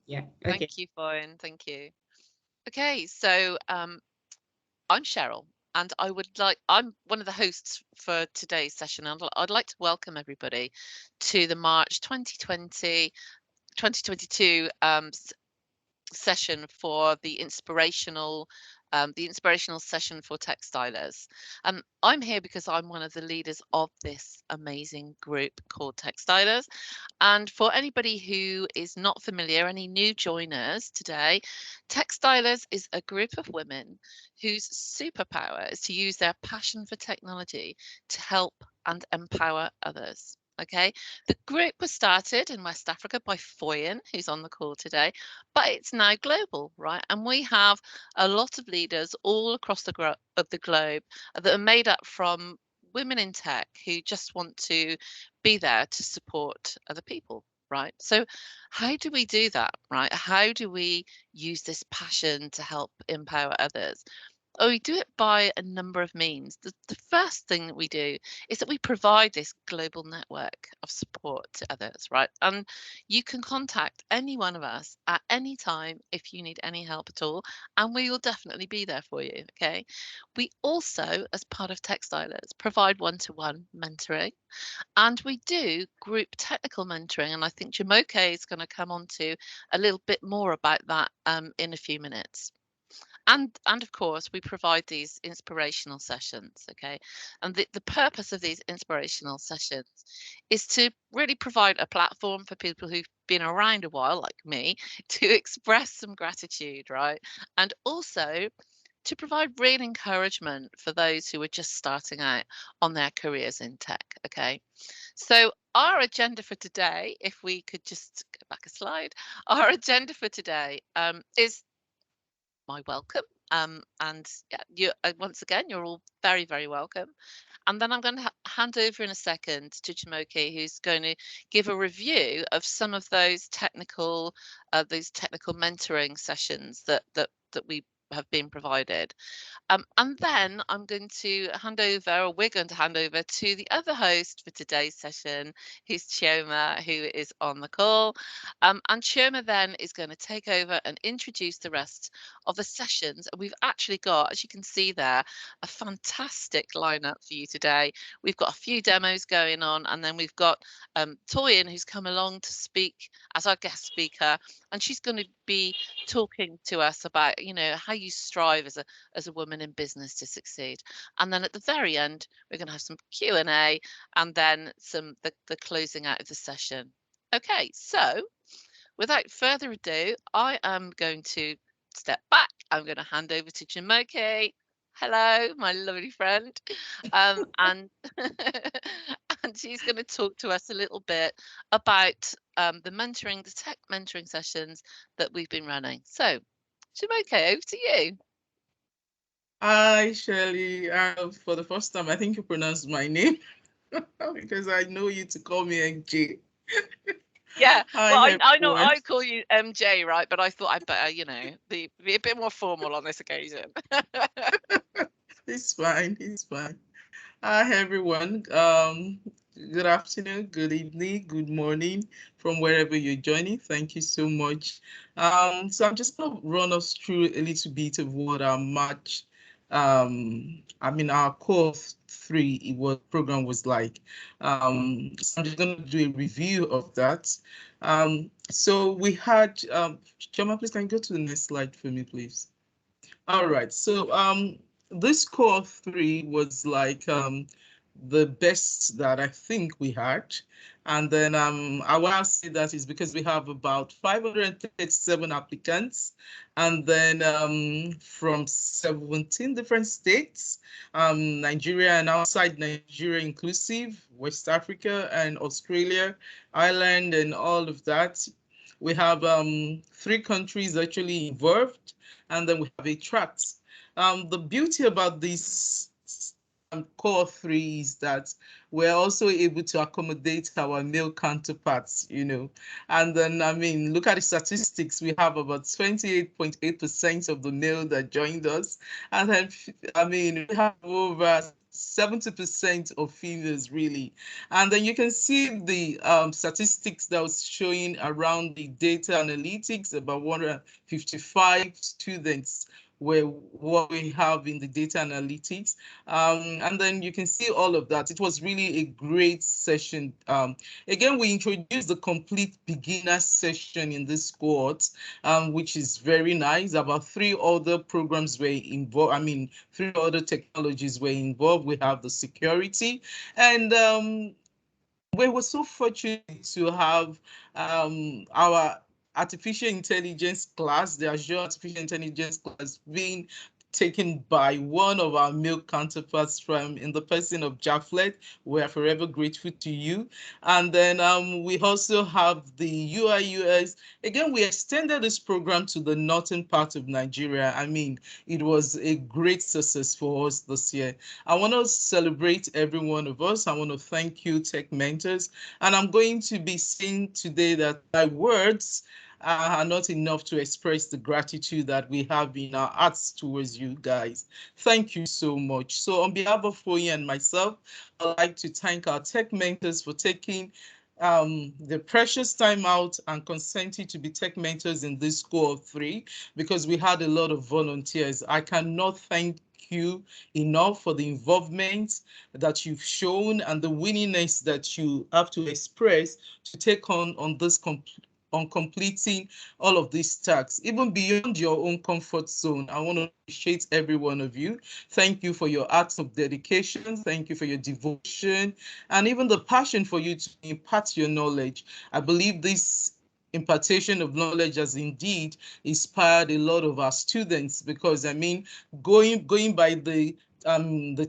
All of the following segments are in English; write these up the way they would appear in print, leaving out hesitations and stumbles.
Yeah. Okay. Thank you, Toyin. Thank you. Okay, so I'm Sheryl, and I'm one of the hosts for today's session. And I'd like to welcome everybody to the March 2022 session for the inspirational session for textilers. I'm here because I'm one of the leaders of this amazing group called Textilers. And for anybody who is not familiar, any new joiners today, Textilers is a group of women whose superpower is to use their passion for technology to help and empower others. Okay, the group was started in West Africa by Foyin, who's on the call today, but it's now global, right? And we have a lot of leaders all across of the globe that are made up from women in tech who just want to be there to support other people, right? So how do we do that, right? How do we use this passion to help empower others? Oh, we do it by a number of means. The first thing that we do is that we provide this global network of support to others, right? And you can contact any one of us at any time if you need any help at all, and we will definitely be there for you. Okay. We also, as part of Textilers, provide one-to-one mentoring, and we do group technical mentoring. And I think Jamoke is going to come on to a little bit more about that in a few minutes. And of course, we provide these inspirational sessions, okay? And the purpose of these inspirational sessions is to really provide a platform for people who've been around a while, like me, to express some gratitude, right? And also to provide real encouragement for those who are just starting out on their careers in tech, okay? So our agenda for today, if we could just go back a slide, our agenda for today is my welcome. And yeah, you once again, you're all very, very welcome. And then I'm going to hand over in a second to Jamoke, who's going to give a review of some of those technical mentoring sessions that we have been provided. And then we're going to hand over to the other host for today's session, who's Chioma, who is on the call. And Chioma then is going to take over and introduce the rest of the sessions. And we've actually got, as you can see there, a fantastic lineup for you today. We've got a few demos going on, and then we've got Toyin, who's come along to speak as our guest speaker, and she's going to be talking to us about, how you strive as a woman in business to succeed. And then at the very end, we're going to have some Q&A and then the closing out of the session. Okay, so without further ado, I am going to step back. I'm going to hand over to Jamoke. Hello, my lovely friend. And and she's going to talk to us a little bit about the tech mentoring sessions that we've been running. So, Jamoke, over to you. Hi, Shirley. For the first time, I think you pronounced my name because I know you to call me NJ. Yeah, Hi, well, I know everyone. I call you MJ, right? But I thought I'd better, be a bit more formal on this occasion. It's fine. It's fine. Hi, everyone. Good afternoon, good evening, good morning from wherever you're joining. Thank you so much. So I'm just going to run us through a little bit of what our March, our core three program was like. So I'm just going to do a review of that. So we had, Choma, please can you go to the next slide for me, please? All right. So this core three was like the best that I think we had. And then I want to say that is because we have about 537 applicants, and then from 17 different states, Nigeria and outside Nigeria inclusive, West Africa and Australia, Ireland and all of that. We have 3 countries actually involved, and then we have a tract. The beauty about this core three is that we're also able to accommodate our male counterparts, And then, look at the statistics. We have about 28.8% of the male that joined us. And then, we have over 70% of females really. And then you can see the statistics that was showing around the data analytics, about 155 students were what we have in the data analytics. And then you can see all of that. It was really a great session. Again, we introduced the complete beginner session in this cohort, which is very nice. About 3 other programs were involved. I mean, 3 other technologies were involved. We have the security, and we were so fortunate to have our artificial intelligence class, the Azure Artificial Intelligence class, being taken by one of our male counterparts from in the person of Jaflet. We are forever grateful to you. And then we also have the UI UX. Again, we extended this program to the northern part of Nigeria. I mean, it was a great success for us this year. I want to celebrate every one of us. I want to thank you, Tech Mentors. And I'm going to be saying today that my words are not enough to express the gratitude that we have in our hearts towards you guys. Thank you so much. So on behalf of Toyin and myself, I'd like to thank our Tech Mentors for taking the precious time out and consenting to be Tech Mentors in this cohort 3, because we had a lot of volunteers. I cannot thank you enough for the involvement that you've shown and the willingness that you have to express to take on this on completing all of these tasks, even beyond your own comfort zone. I want to appreciate every one of you. Thank you for your acts of dedication. Thank you for your devotion and even the passion for you to impart your knowledge. I believe this impartation of knowledge has indeed inspired a lot of our students, because I mean, going by the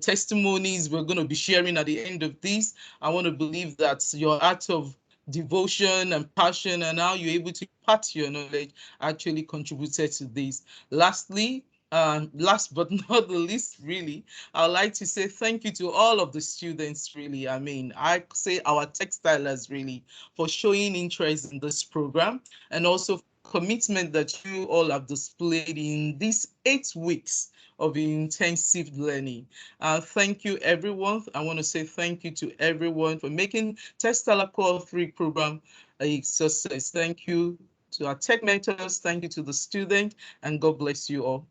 testimonies we're going to be sharing at the end of this, I want to believe that your act of devotion and passion and how you're able to impart your knowledge actually contributed to this. Lastly, last but not the least, really, I'd like to say thank you to all of the students, really. I mean, I say our textilers, really, for showing interest in this program, and also commitment that you all have displayed in these 8 weeks of intensive learning. Thank you, everyone. I want to say thank you to everyone for making Textile Core 3 program a success. Thank you to our tech mentors. Thank you to the student, and God bless you all.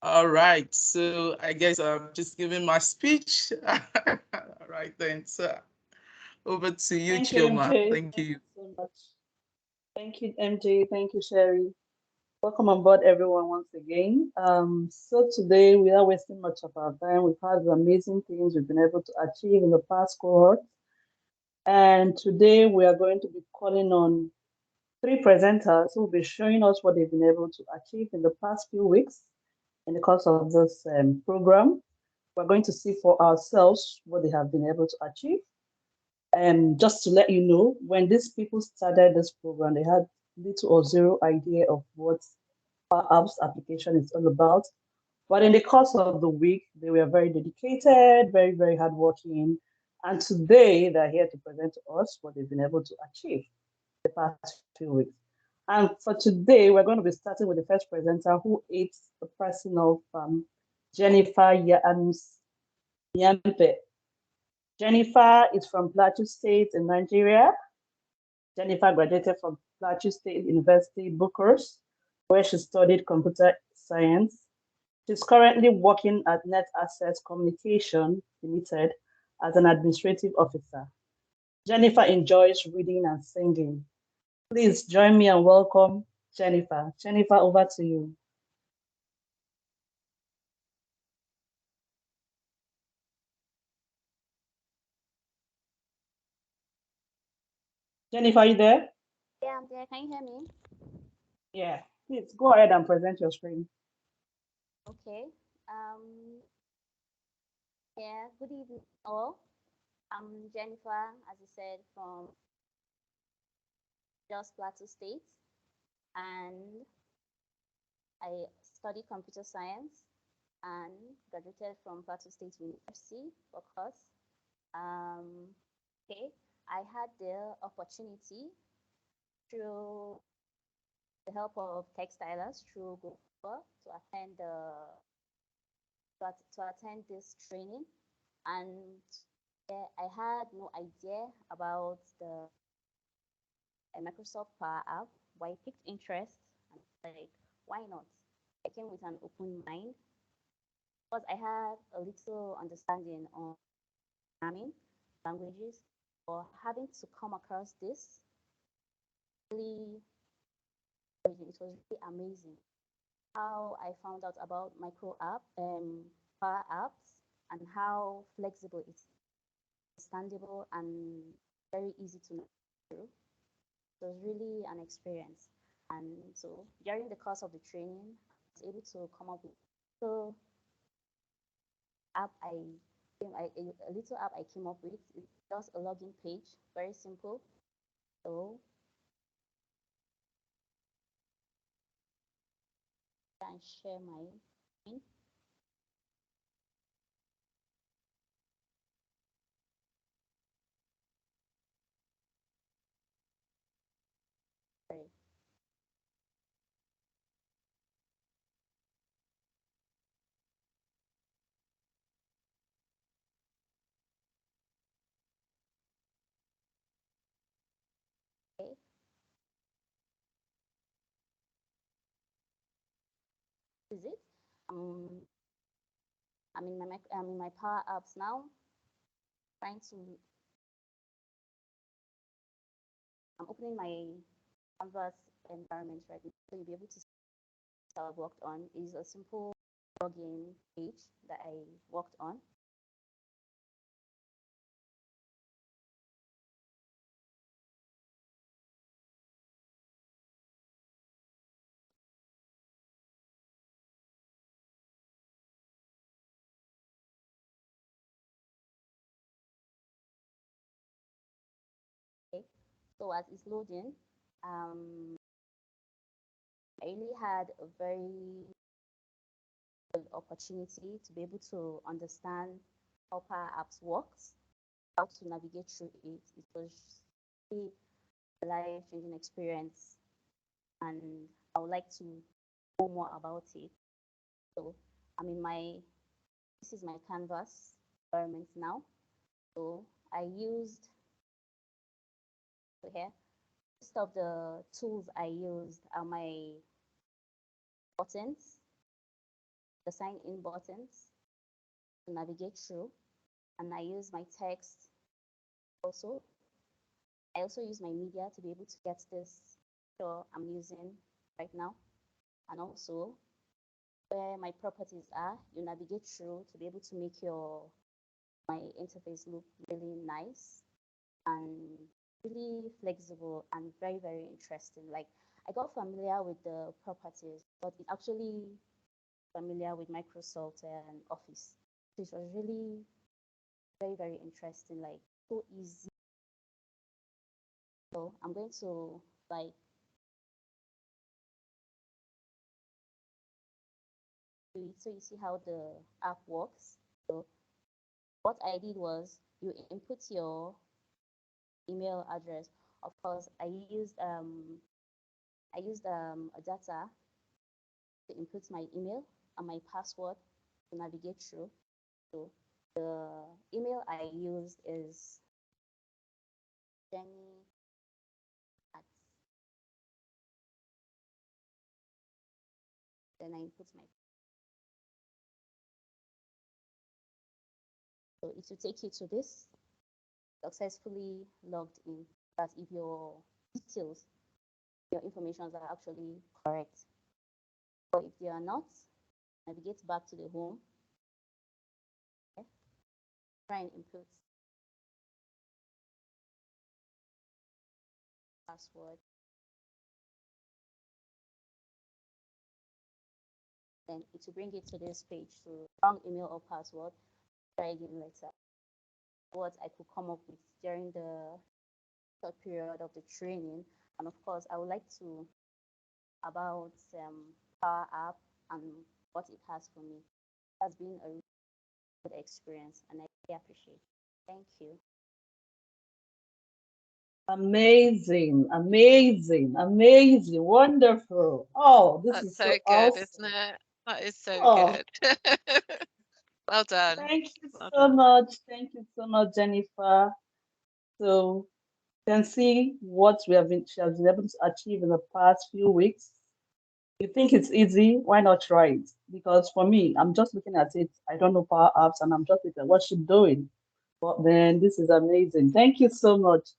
All right, so I guess I'm just giving my speech. All right then, so over to you, Thank you, Chioma. MJ. Thank Thank you. you so much. Thank you, MJ. Thank you, Sherry. Welcome on board, everyone, once again. So today, without wasting much of our time, we've had amazing things we've been able to achieve in the past cohort. And today, we are going to be calling on 3 presenters who will be showing us what they've been able to achieve in the past few weeks in the course of this program. We're going to see for ourselves what they have been able to achieve. And just to let you know, when these people started this program, they had little or zero idea of what Power Apps application is all about. But in the course of the week, they were very dedicated, very, very hardworking. And today, they're here to present to us what they've been able to achieve the past few weeks. And for today, we're going to be starting with the first presenter, who is the person of Jennifer Yampe. Jennifer is from Plateau State in Nigeria. Jennifer graduated from Plateau State University, Bucharest, where she studied computer science. She's currently working at Net Access Communication Limited as an administrative officer. Jennifer enjoys reading and singing. Please join me and welcome Jennifer. Jennifer, over to you. Jennifer, are you there? Yeah, I'm there. Can you hear me? Yeah. Please go ahead and present your screen. Okay. Yeah, good evening all. I'm Jennifer, as you said, from Jos Plateau State, and I study computer science and graduated from Plateau State University, of course. Okay, I had the opportunity through the help of textilers through Google to attend the to attend this training, and yeah, I had no idea about the Microsoft Power App, but I picked interest and like, why not? I came with an open mind because I had a little understanding on programming languages, or having to come across this really, it was really amazing how I found out about micro app power apps, and how flexible it's understandable and very easy to know through. It was really an experience. And so during the course of the training, I was able to come up with so app a little app I came up with. It's just a login page, very simple. So I can share my screen. Sorry. Okay, this is it. Um, I'm in my Power Apps now. Trying to I'm opening my Canvas environment right now, so you'll be able to see what I've worked on. Is a simple login page that I worked on. Okay, so as it's loading, um, I really had a very good opportunity to be able to understand how Power Apps works, how to navigate through it. It was really a life-changing experience, and I would like to know more about it. So I'm in my this is my Canvas environment now. So I used so here. Most of the tools I used are my buttons, the sign in buttons to navigate through, and I use my text also. I also use my media to be able to get this picture I'm using right now, and also where my properties are, you navigate through to be able to make your my interface look really nice and really flexible and very, very interesting. Like, I got familiar with the properties, but it actually familiar with Microsoft and Office. So it was really very, very interesting, like so easy. So I'm going to like do it so you see how the app works. So what I did was you input your email address. Of course, I used a data to input my email and my password to navigate through. So the email I used is Jenny at then I input my so it will take you to this successfully logged in. That if your details, your information are actually correct. But if they are not, navigate back to the home. Okay? Try and input password. Then it will bring it to this page. So wrong email or password. Try again later. What I could come up with during the short period of the training. And of course, I would like to about Power App and what it has for me. It has been a really good experience, and I really appreciate it. Thank you. Amazing, amazing, amazing, wonderful. Oh, this That's is so so good, isn't awesome. it? That is so Oh, good. Well done. Thank you Well so done. much. Thank you so much, Jennifer. So you can see what she has been able to achieve in the past few weeks. You think it's easy, why not try it? Because for me, I'm just looking at it. I don't know Power Apps, and I'm just looking at what she's doing. But then this is amazing. Thank you so much.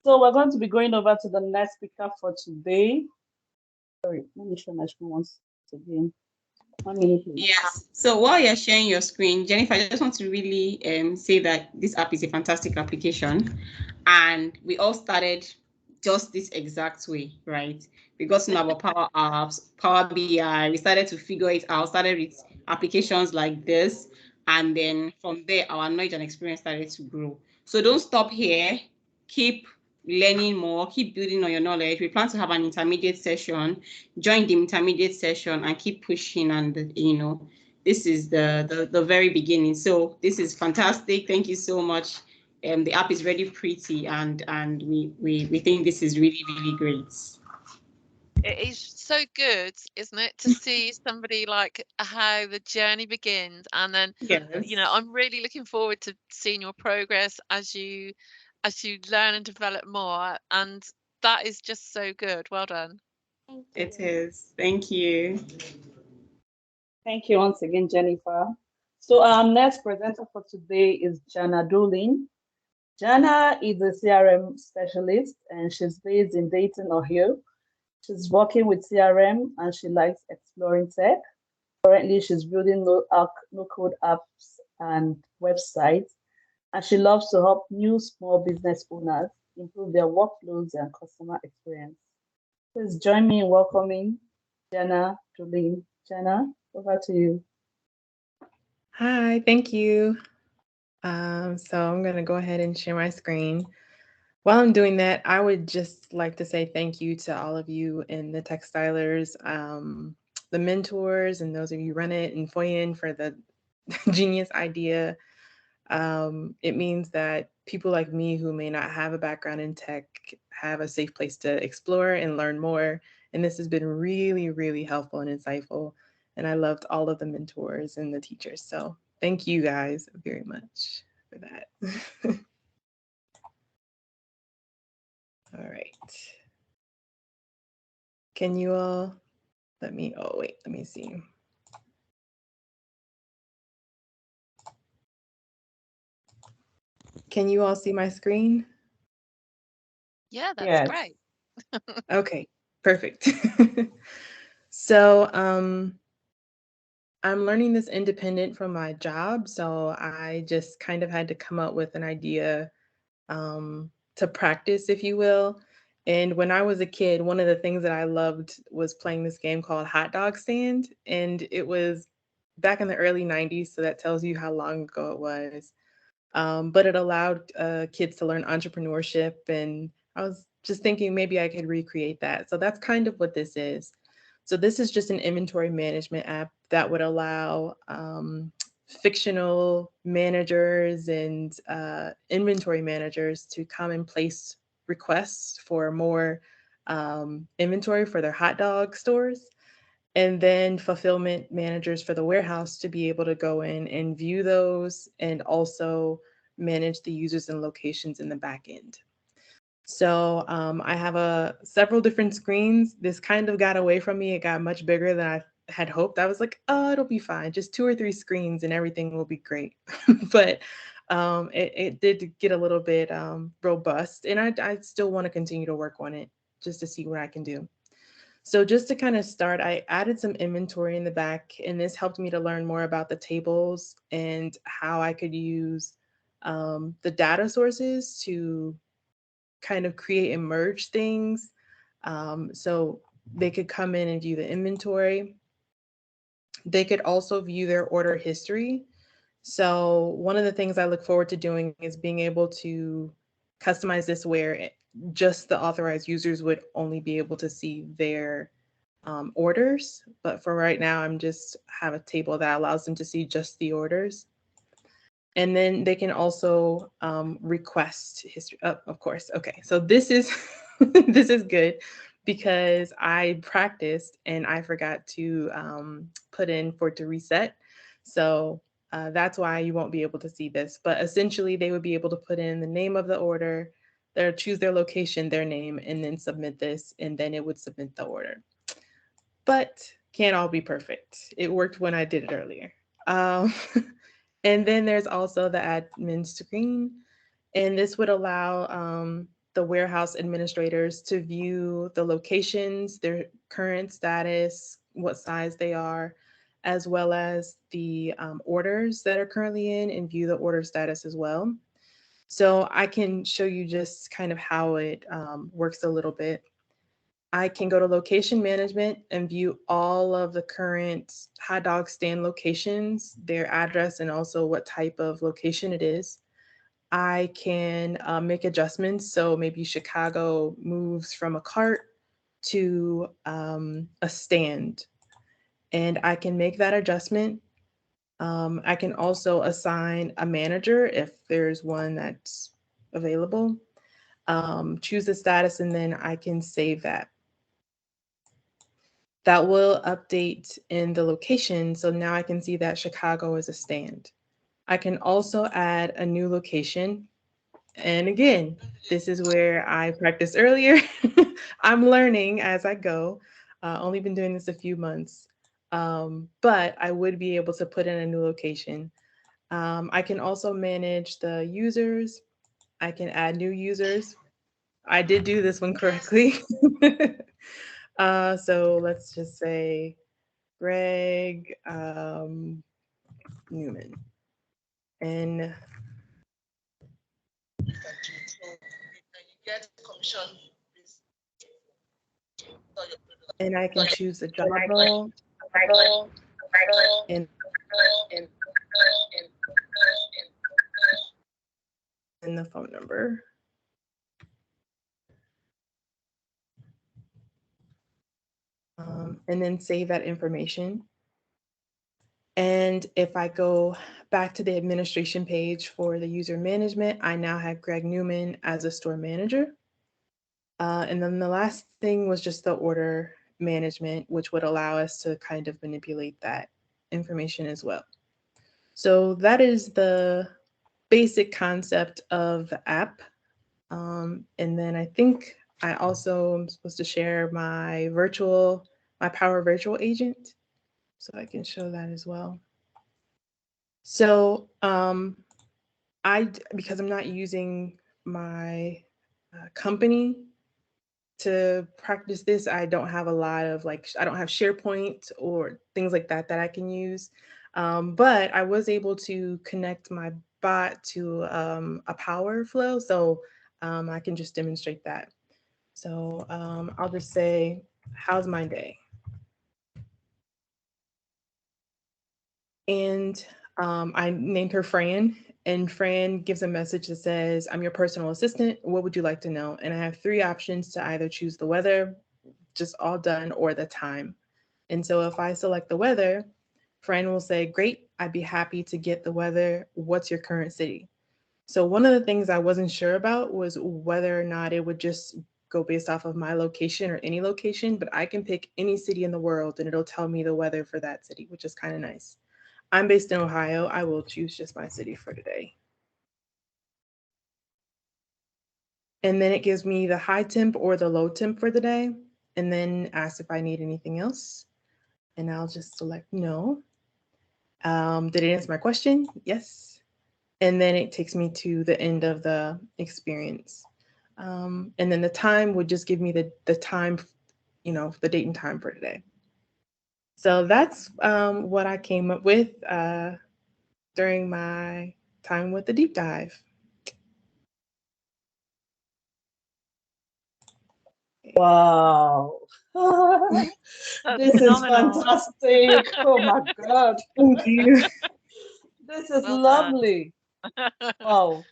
So we're going to be going over to the next speaker for today. Sorry, let me share my screen once again. 1 minute, please. Yes. So while you're sharing your screen, Jennifer, I just want to really say that this app is a fantastic application, and we all started just this exact way, right? We got to know about Power Apps, Power BI. We started to figure it out. Started with applications like this, and then from there, our knowledge and experience started to grow. So don't stop here. Keep learning more. Keep building on your knowledge. We plan to have an intermediate session. Join the intermediate session and keep pushing, and this is the very beginning. So this is fantastic. Thank you so much. The app is really pretty, and we think this is really really great. It is so good, isn't it, to see somebody like how the journey begins, and then, Yes, I'm really looking forward to seeing your progress as you learn and develop more, and that is just so good. Well done. Thank it you. is. Thank you. Thank you once again, Jennifer. So our next presenter for today is Jannah Dolin. Jannah is a CRM specialist and she's based in Dayton, Ohio. She's working with CRM and she likes exploring tech. Currently, she's building no code apps and websites, and she loves to help new small business owners improve their workflows and customer experience. Please join me in welcoming Jannah Dolin. Jannah, over to you. Hi, thank you. So I'm going to go ahead and share my screen. While I'm doing that, I would just like to say thank you to all of you in the Textilers, the mentors, and those of you who run it, and Foyin for the genius idea. It means that people like me who may not have a background in tech have a safe place to explore and learn more. And this has been really, really helpful and insightful. And I loved all of the mentors and the teachers. So thank you guys very much for that. All right. Can you all let me see. Can you all see my screen? Yeah, that's Yes. great. Okay, perfect. So, I'm learning this independent from my job, so I just kind of had to come up with an idea to practice, if you will. And when I was a kid, one of the things that I loved was playing this game called Hot Dog Stand, and it was back in the early '90s, so that tells you how long ago it was. But it allowed kids to learn entrepreneurship, and I was just thinking maybe I could recreate that. So that's kind of what this is. So this is just an inventory management app that would allow fictional managers and inventory managers to come and place requests for more inventory for their hot dog stores, and then fulfillment managers for the warehouse to be able to go in and view those and also manage the users and locations in the back end. So I have several different screens. This kind of got away from me. It got much bigger than I had hoped. I was like, oh, it'll be fine. Just 2 or 3 screens and everything will be great. But it did get a little bit robust, and I still want to continue to work on it just to see what I can do. So just to kind of start, I added some inventory in the back, and this helped me to learn more about the tables and how I could use the data sources to kind of create and merge things. So they could come in and view the inventory. They could also view their order history. So one of the things I look forward to doing is being able to customize this where just the authorized users would only be able to see their orders. But for right now, I'm just have a table that allows them to see just the orders. And then they can also request history. Oh, of course. Okay. So this is this is good because I practiced and I forgot to put in for it to reset. So That's why you won't be able to see this. But essentially, they would be able to put in the name of the order, or choose their location, their name, and then submit this, and then it would submit the order. But can't all be perfect. It worked when I did it earlier. Um, and then there's also the admin screen, and this would allow the warehouse administrators to view the locations, their current status, what size they are, as well as the orders that are currently in, and view the order status as well. So I can show you just kind of how it works a little bit. I can go to location management and view all of the current hot dog stand locations, their address, and also what type of location it is. I can make adjustments. So maybe Chicago moves from a cart to a stand, and I can make that adjustment. I can also assign a manager if there's one that's available. Choose the status, and then I can save that. That will update in the location. So now I can see that Chicago is a stand. I can also add a new location. And again, this is where I practiced earlier. I'm learning as I go. Only been doing this a few months. But I would be able to put in a new location. I can also manage the users. I can add new users. I did do this one correctly. So let's just say Greg Newman. And I can choose the job role and the phone number. And then save that information. And if I go back to the administration page for the user management, I now have Greg Newman as a store manager. And then the last thing was just the order management, which would allow us to kind of manipulate that information as well. So that is the basic concept of the app. And then I think I also am supposed to share my Power Virtual Agent. So I can show that as well. So because I'm not using my company to practice this, I don't have a lot of I don't have SharePoint or things like that that I can use. But I was able to connect my bot to a Power Flow. So I can just demonstrate that. So I'll just say, how's my day? And I named her Fran, and Fran gives a message that says, I'm your personal assistant. What would you like to know? And I have three options to either choose the weather, just all done, or the time. And so if I select the weather, Fran will say, great, I'd be happy to get the weather. What's your current city? So one of the things I wasn't sure about was whether or not it would just go based off of my location or any location, but I can pick any city in the world and it'll tell me the weather for that city, which is kind of nice. I'm based in Ohio. I will choose just my city for today. And then it gives me the high temp or the low temp for the day, and then asks if I need anything else. And I'll just select no. Did it answer my question? Yes. And then it takes me to the end of the experience. And then the time would just give me the time, the date and time for today. So that's what I came up with during my time with the deep dive. Wow. This is phenomenal. fantastic. Oh my God. Thank you. This is Well done. lovely. Wow.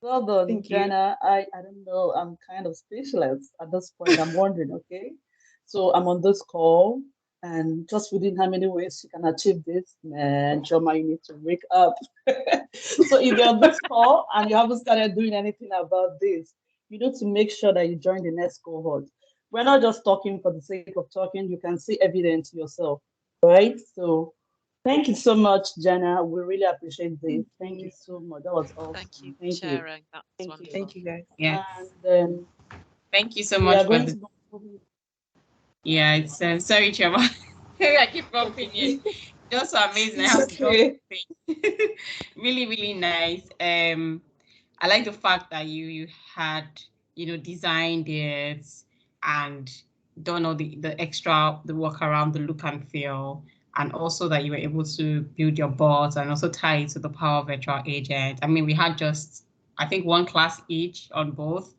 Well done, Thank you. Jannah. I don't know. I'm kind of speechless at this point. I'm wondering, okay. So I'm on this call and just within how many ways you can achieve this, man, Joma, you need to wake up. So if you're on this call and you haven't started doing anything about this, you need to make sure that you join the next cohort. We're not just talking for the sake of talking, you can see evidence yourself, right? So Thank you so much, Jannah. We really appreciate this. Thank you so much. That was Thank you awesome. for Thank you. sharing. That was Thank you. wonderful. Thank you, guys. Yes. And then Thank you so we much are for going the. to go. Yeah, it's sorry, Chema. I keep bumping Okay. you. Just so amazing. I It's have to drop okay. something. Really, really nice. I like the fact that you had, designed it and done all the extra the work around the look and feel, and also that you were able to build your bots and also tie it to the Power Virtual Agent. I mean, we had just I think one class each on both,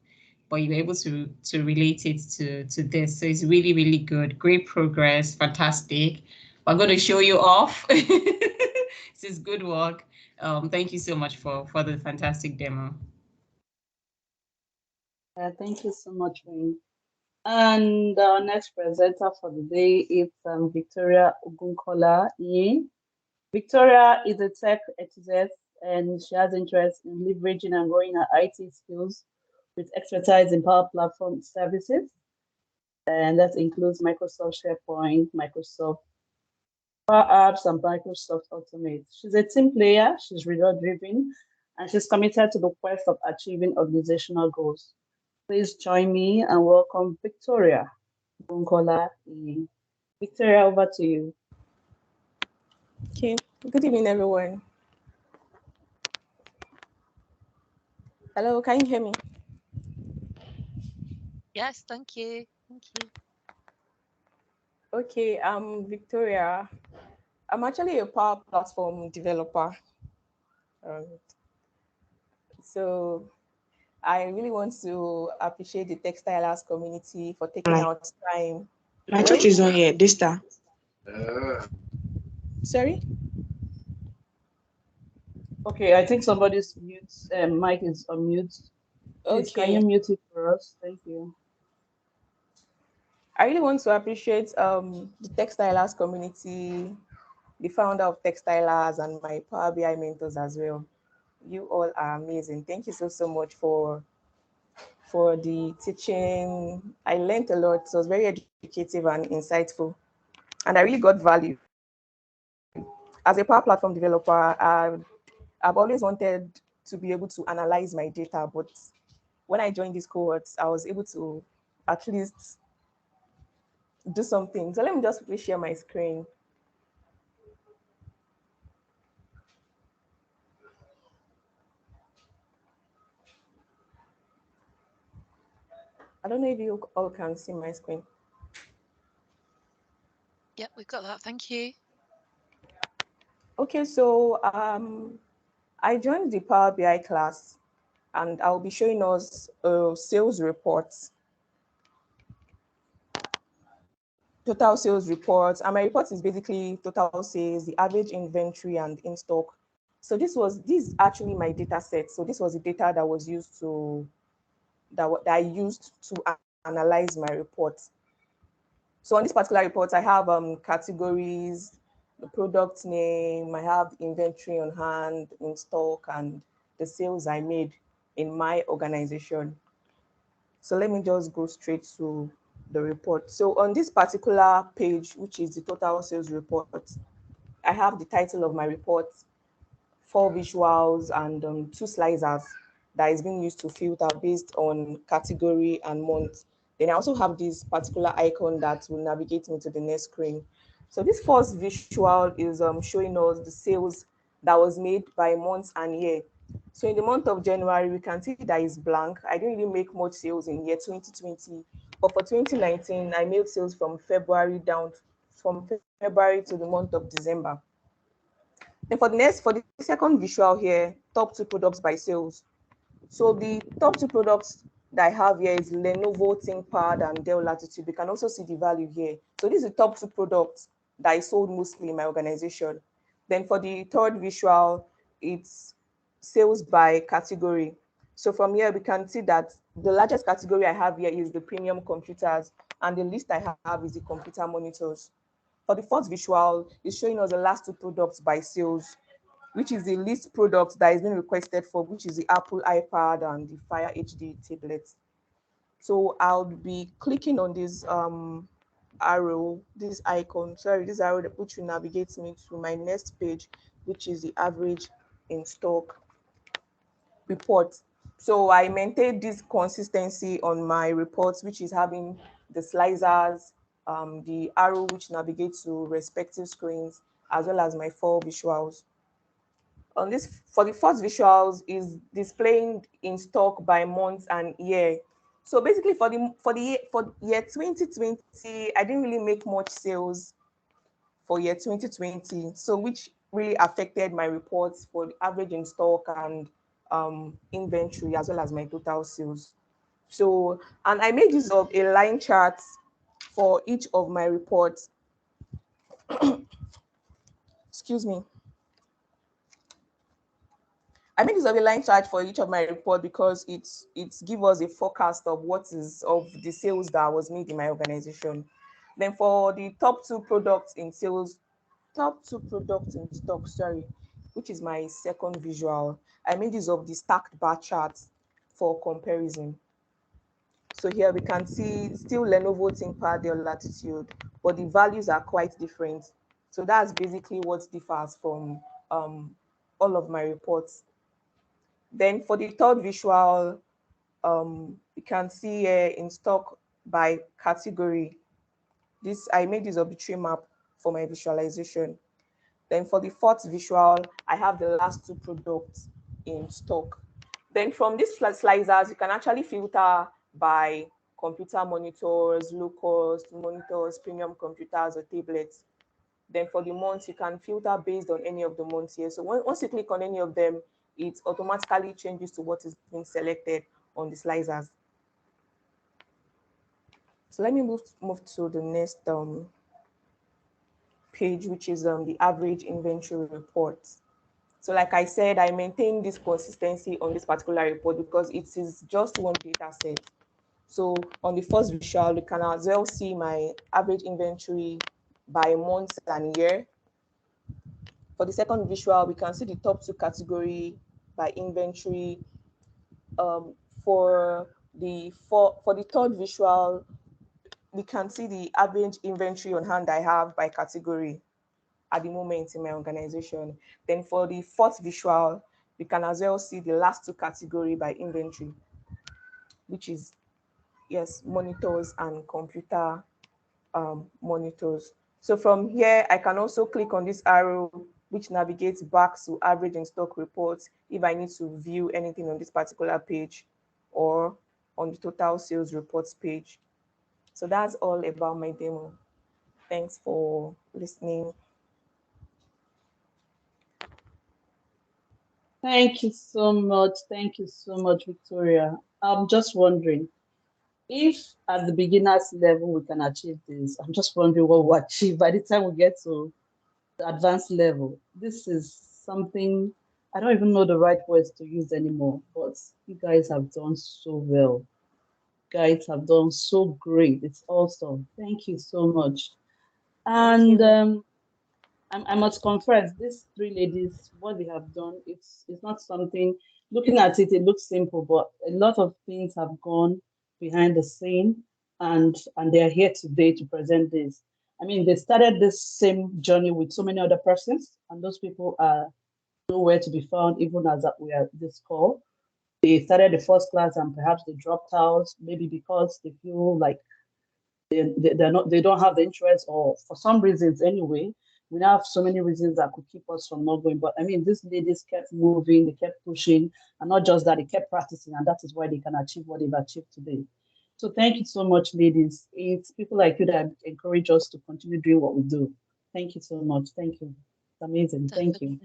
but you were able to relate it to this. So it's really, really good. Great progress, fantastic. We're going to show you off. This is good work. Thank you so much for the fantastic demo. Thank you so much, Wayne. And our next presenter for the day is Victoria Ogunkola. Victoria is a tech enthusiast and she has interest in leveraging and growing her IT skills with expertise in Power Platform services. And that includes Microsoft SharePoint, Microsoft Power Apps, and Microsoft Automate. She's a team player, she's result driven, and she's committed to the quest of achieving organizational goals. Please join me and welcome Victoria Bunkola. Victoria, over to you. Okay, good evening, everyone. Hello, can you hear me? Yes, thank you. Thank you. Okay, I'm Victoria. I'm actually a Power Platform developer. Um, so I really want to appreciate the Textilers community for taking Right. out time. My Sorry? church is on here this time. Sorry? Okay, I think somebody's mute mic is on mute. Please, can you Okay. mute it for us? Thank you. I really want to appreciate the Textilers community, the founder of Textilers, and my Power BI mentors as well. You all are amazing. Thank you so much for the teaching. I learned a lot. It was very educative and insightful, and I really got value. As a Power Platform developer, I've always wanted to be able to analyze my data, but when I joined these cohorts, I was able to at least do something. So let me just quickly share my screen. I don't know if you all can see my screen. Yep, we've got that. Thank you. Okay, so I joined the Power BI class, and I'll be showing us sales reports, total sales reports. And my report is basically total sales, the average inventory, and in stock. So this is actually my data set. So this was the data that was used that I used to analyze my report. So on this particular report, I have categories, the product name, I have inventory on hand, in stock, and the sales I made in my organization. So let me just go straight to the report. So on this particular page, which is the total sales report, I have the title of my report, 4 visuals, and 2 slicers that is being used to filter based on category and month. Then I also have this particular icon that will navigate me to the next screen. So this first visual is showing us the sales that was made by month and year. So in the month of January, we can see that is blank. I didn't really make much sales in year 2020, but for 2019, I made sales from February to the month of December. Then for the second visual here, top 2 products by sales. So the top 2 products that I have here is Lenovo ThinkPad and Dell Latitude. We can also see the value here. So this is the top 2 products that I sold mostly in my organization. Then for the third visual, it's sales by category. So from here, we can see that the largest category I have here is the premium computers, and the list I have is the computer monitors. For the fourth visual, it's showing us the last 2 products by sales, which is the least product that is being requested for, which is the Apple iPad and the Fire HD tablet. So I'll be clicking on this arrow, this icon, sorry, this arrow which will navigate me to my next page, which is the average in stock report. So I maintain this consistency on my reports, which is having the slicers, the arrow which navigates to respective screens, as well as my 4 visuals. On this, for the first visuals is displaying in stock by month and year. So basically for year 2020, I didn't really make much sales for year 2020, so which really affected my reports for the average in stock and inventory, as well as my total sales. So, and I made use of a line chart for each of my reports. Excuse me. I made use of a line chart for each of my report because it's give us a forecast of what is of the sales that was made in my organization. Then for the top two products in sales, top two products in stock, sorry, which is my second visual, I made use of the stacked bar charts for comparison. So here we can see still Lenovo ThinkPad Dell Latitude, but the values are quite different. So that's basically what differs from all of my reports. Then for the third visual, you can see in stock by category. This I made use of the tree map for my visualization. Then for the fourth visual, I have the last two products in stock. Then from these slicers, you can actually filter by computer monitors, low cost monitors, premium computers, or tablets. Then for the months, you can filter based on any of the months here. So once you click on any of them, it automatically changes to what is being selected on the slicers. So let me move to the next page, which is the average inventory report. So like I said, I maintain this consistency on this particular report because it is just one data set. So on the first visual, you can as well see my average inventory by month and year. For the second visual, we can see the top two category by inventory. For the third visual, we can see the average inventory on hand I have by category at the moment in my organization. Then for the fourth visual, we can as well see the last two category by inventory, which is, yes, monitors and computer monitors. So from here, I can also click on this arrow, which navigates back to average in stock reports if I need to view anything on this particular page or on the total sales reports page. So that's all about my demo. Thanks for listening. Thank you so much. Thank you so much, Victoria. I'm just wondering if at the beginners level we can achieve this. I'm just wondering what we'll achieve by the time we get to the advanced level. This is something I don't even know the right words to use anymore, but you guys have done so well. Guys have done so great. It's awesome. Thank you so much. And I must confess, these three ladies, what they have done, it's not something, looking at it, it looks simple, but a lot of things have gone behind the scene and they are here today to present this. I mean, they started this same journey with so many other persons, and those people are nowhere to be found, even as we are this call. They started the first class and perhaps they dropped out, maybe because they feel like they don't have the interest or for some reasons anyway. We now have so many reasons that could keep us from not going. But I mean, these ladies kept moving, they kept pushing, and not just that, they kept practicing, and that is why they can achieve what they've achieved today. So thank you so much, ladies. It's people like you that encourage us to continue doing what we do. Thank you so much. Thank you. It's amazing. Thank you.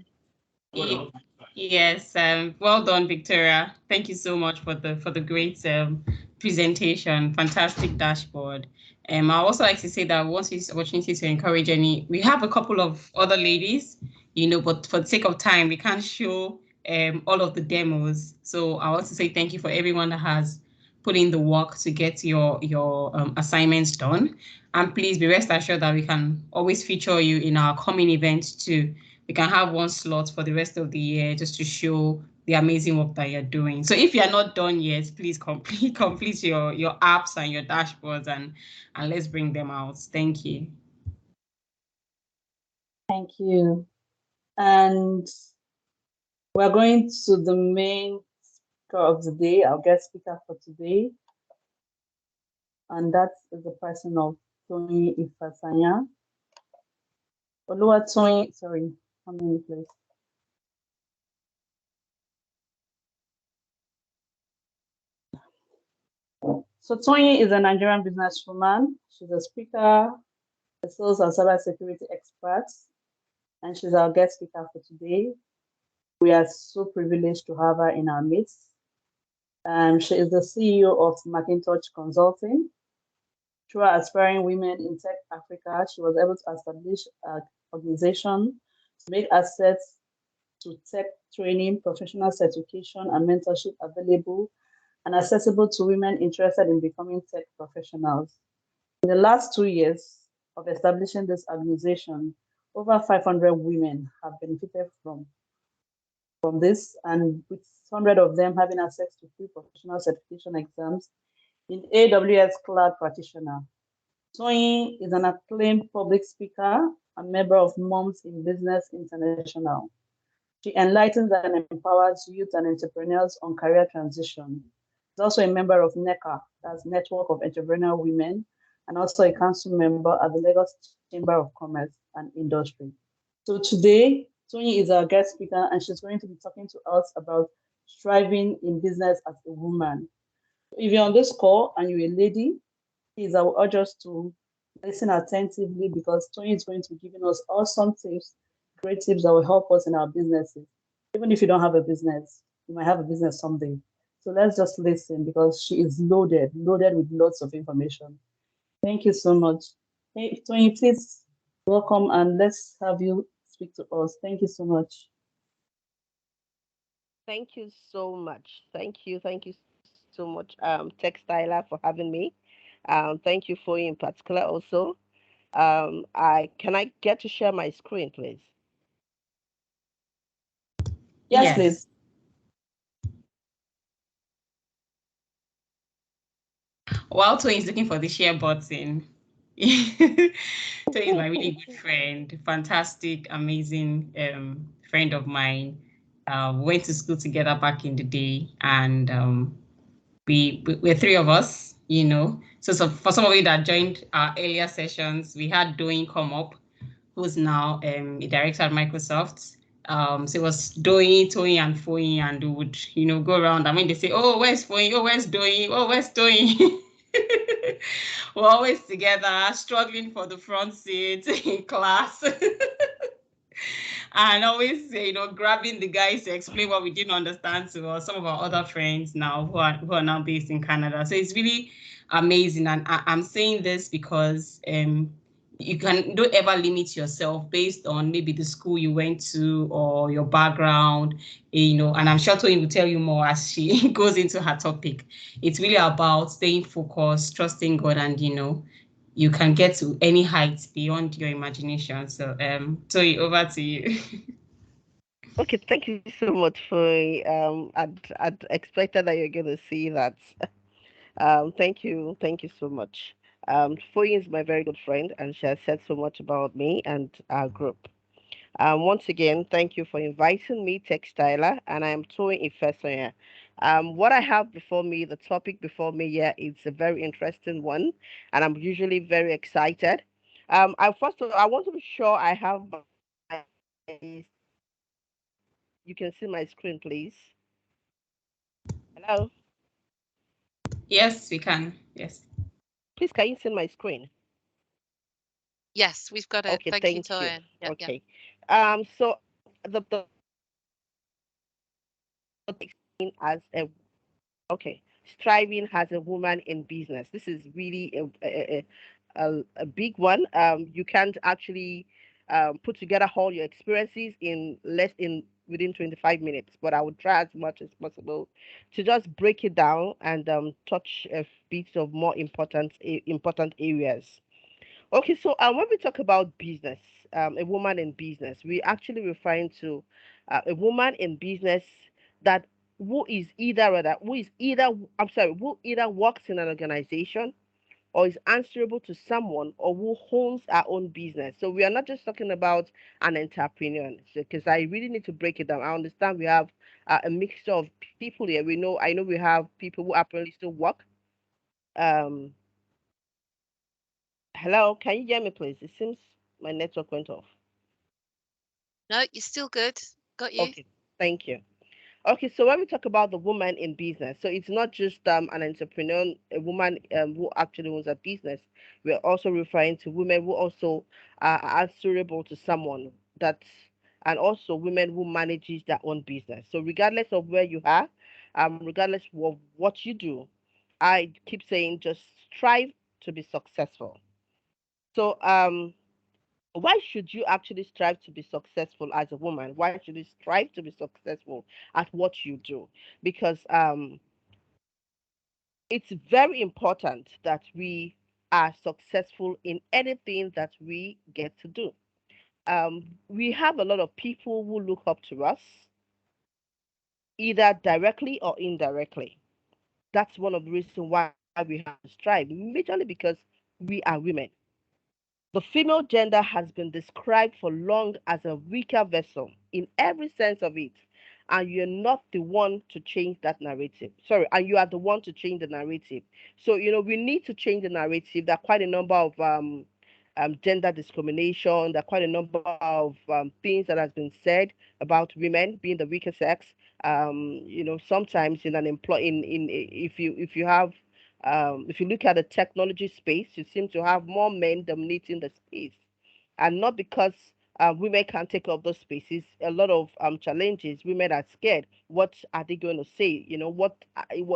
Yes, well done, Victoria. Thank you so much for the great presentation. Fantastic dashboard. I also like to say that once this opportunity to encourage we have a couple of other ladies, but for the sake of time, we can't show all of the demos. So I want to say thank you for everyone that has put in the work to get your assignments done. And please be rest assured that we can always feature you in our coming events too. We can have one slot for the rest of the year just to show the amazing work that you're doing. So if you're not done yet, please complete your apps and your dashboards, and let's bring them out. Thank you. Thank you. And we're going to the main speaker of the day, our guest speaker for today, and that is the person of Toyin Ifesanya. Toyin, sorry, one minute, please. So Toyin is a Nigerian businesswoman. She's a speaker, a sales and cybersecurity expert, and she's our guest speaker for today. We are so privileged to have her in our midst. She is the CEO of Macintosh Consulting. Through her Aspiring Women in Tech Africa, she was able to establish an organization to make access to tech training, professional certification, and mentorship available and accessible to women interested in becoming tech professionals. In the last 2 years of establishing this organization, over 500 women have benefited from this, and with 100 of them having access to free professional certification exams in AWS Cloud Practitioner. Toyin is an acclaimed public speaker and member of Moms in Business International. She enlightens and empowers youth and entrepreneurs on career transition. She's also a member of NECA, that's Network of Entrepreneurial Women, and also a council member at the Lagos Chamber of Commerce and Industry. So today, Toyin is our guest speaker, and she's going to be talking to us about striving in business as a woman. If you're on this call and you're a lady, please, I will urge us to listen attentively because Toyin is going to be giving us awesome tips, great tips that will help us in our businesses. Even if you don't have a business, you might have a business someday. So let's just listen because she is loaded with lots of information. Thank you so much. Hey, Toyin, please welcome and let's have you speak to us. Thank you so much. Thank you so much. Thank you so much, Textiler, for having me. Thank you for in particular also. I can I get to share my screen, please? Yes, Yes. please. While Toyin is looking for the share button, Toyin is my really good friend, fantastic, amazing friend of mine. We went to school together back in the day, and we're three of us, you know. So for some of you that joined our earlier sessions, we had Doing come up, who's now a director at Microsoft. So it was Doing, Toyin, and Foyin, and we would, go around. And when they say, "Oh, where's Foyin? Oh, where's Doing? Oh, where's Toyin?" We're always together, struggling for the front seat in class. And always, grabbing the guys to explain what we didn't understand to us, some of our other friends now who are now based in Canada. So it's really amazing. And I'm saying this because don't ever limit yourself based on maybe the school you went to or your background, and I'm sure Toyin will tell you more as she goes into her topic. It's really about staying focused, trusting God, and you can get to any heights beyond your imagination. So Toyin, over to you. Okay, thank you so much for I'd expected that you're gonna see that. Thank you so much. Foyin is my very good friend, and she has said so much about me and our group. Once again, thank you for inviting me, Textiler, and I am Toyin Ifesanya. What I have before me, the topic before me here, is a very interesting one, and I'm usually very excited. I first of all, I want to be sure I have you can see my screen, please. Hello, Yes, we can. Yes. please, can you see my screen? Yes, we've got it. Okay, Thank you, thank you. Toyin. Yeah, yeah. Okay. So the as a okay, striving as a woman in business. This is really a big one. You can't actually put together all your experiences in less in within 25 minutes, but I would try as much as possible to just break it down and touch a bit of more important areas. Okay, so when we talk about business, a woman in business, we actually referring to a woman in business that who either works in an organization or is answerable to someone or who owns our own business. So we are not just talking about an entrepreneur, because I really need to break it down. I understand we have a mixture of people here. I know we have people who apparently still work. Um, Hello, can you hear me, please? It seems my network went off. No, you're still good. Got you. Okay, thank you. Okay, so when we talk about the woman in business, so it's not just an entrepreneur, a woman who actually owns a business. We're also referring to women who also are answerable to someone that, and also women who manages their own business. So regardless of where you are, regardless of what you do, I keep saying just strive to be successful. So why should you actually strive to be successful as a woman? Why should you strive to be successful at what you do? Because it's very important that we are successful in anything that we get to do. We have a lot of people who look up to us, either directly or indirectly. That's one of the reasons why we have to strive, majorly because we are women. The female gender has been described for long as a weaker vessel in every sense of it. And you're not the one to change that narrative. Sorry, and you are the one to change the narrative. So, we need to change the narrative. There are quite a number of gender discrimination. There are quite a number of things that has been said about women being the weaker sex. Sometimes in an employ in if you look at the technology space, you seem to have more men dominating the space, and not because women can't take up those spaces. A lot of challenges. Women are scared. What are they going to say? What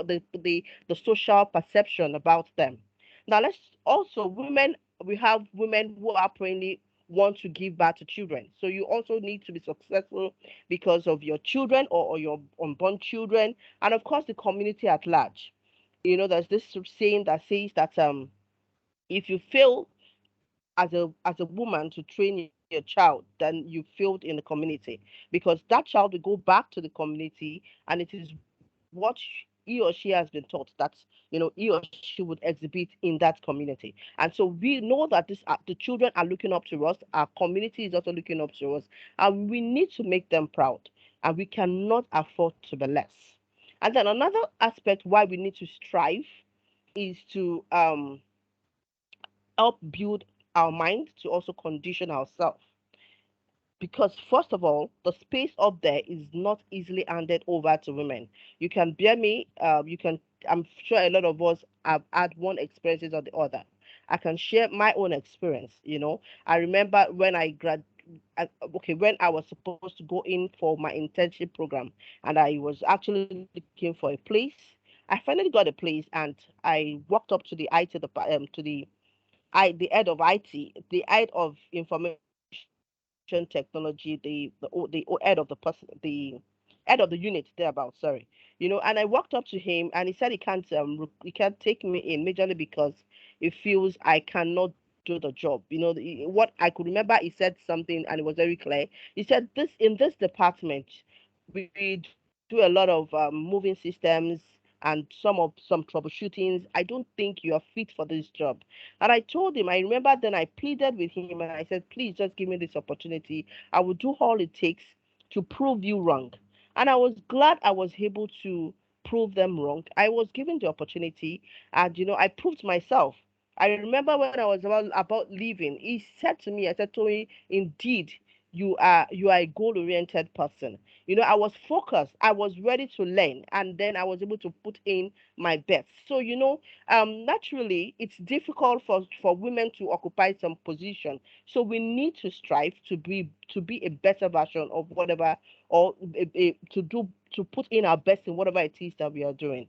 the social perception about them. Now let's also women. We have women who apparently want to give birth to children. So you also need to be successful because of your children or your unborn children, and of course the community at large. There's this saying that says that if you fail as a woman to train your child, then you failed in the community, because that child will go back to the community, and it is what he or she has been taught that he or she would exhibit in that community. And so we know that the children are looking up to us, our community is also looking up to us, and we need to make them proud, and we cannot afford to be less. And then another aspect why we need to strive is to help build our mind, to also condition ourselves. Because first of all, the space up there is not easily handed over to women. You can bear me. I'm sure a lot of us have had one experiences or the other. I can share my own experience. I remember when when I was supposed to go in for my internship program, and I was actually looking for a place. I finally got a place, and I walked up to the the head of IT, the head of information technology, the head of the head of the unit thereabout. Sorry, and I walked up to him, and he said he can't take me in majorly because he feels I cannot do the job. What I could remember, he said something, and it was very clear. He said this in this department, we do a lot of moving systems and some troubleshootings. I don't think you are fit for this job. And I told him, I remember then I pleaded with him, and I said, please just give me this opportunity. I will do all it takes to prove you wrong. And I was glad I was able to prove them wrong. I was given the opportunity, and I proved myself. I remember when I was about leaving, he said to me, I said, Toyin, indeed, you are a goal-oriented person. I was focused, I was ready to learn, and then I was able to put in my best. So naturally it's difficult for women to occupy some position. So we need to strive to be a better version of whatever, or to put in our best in whatever it is that we are doing.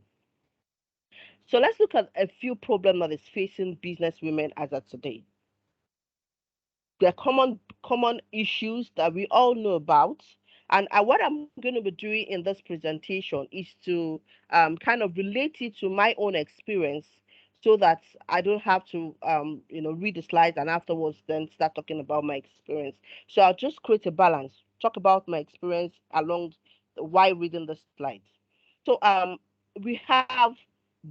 So let's look at a few problems that is facing business women as of today. There are common issues that we all know about. And what I'm going to be doing in this presentation is to kind of relate it to my own experience, so that I don't have to read the slides and afterwards then start talking about my experience. So I'll just create a balance, talk about my experience along while reading the slides. So we have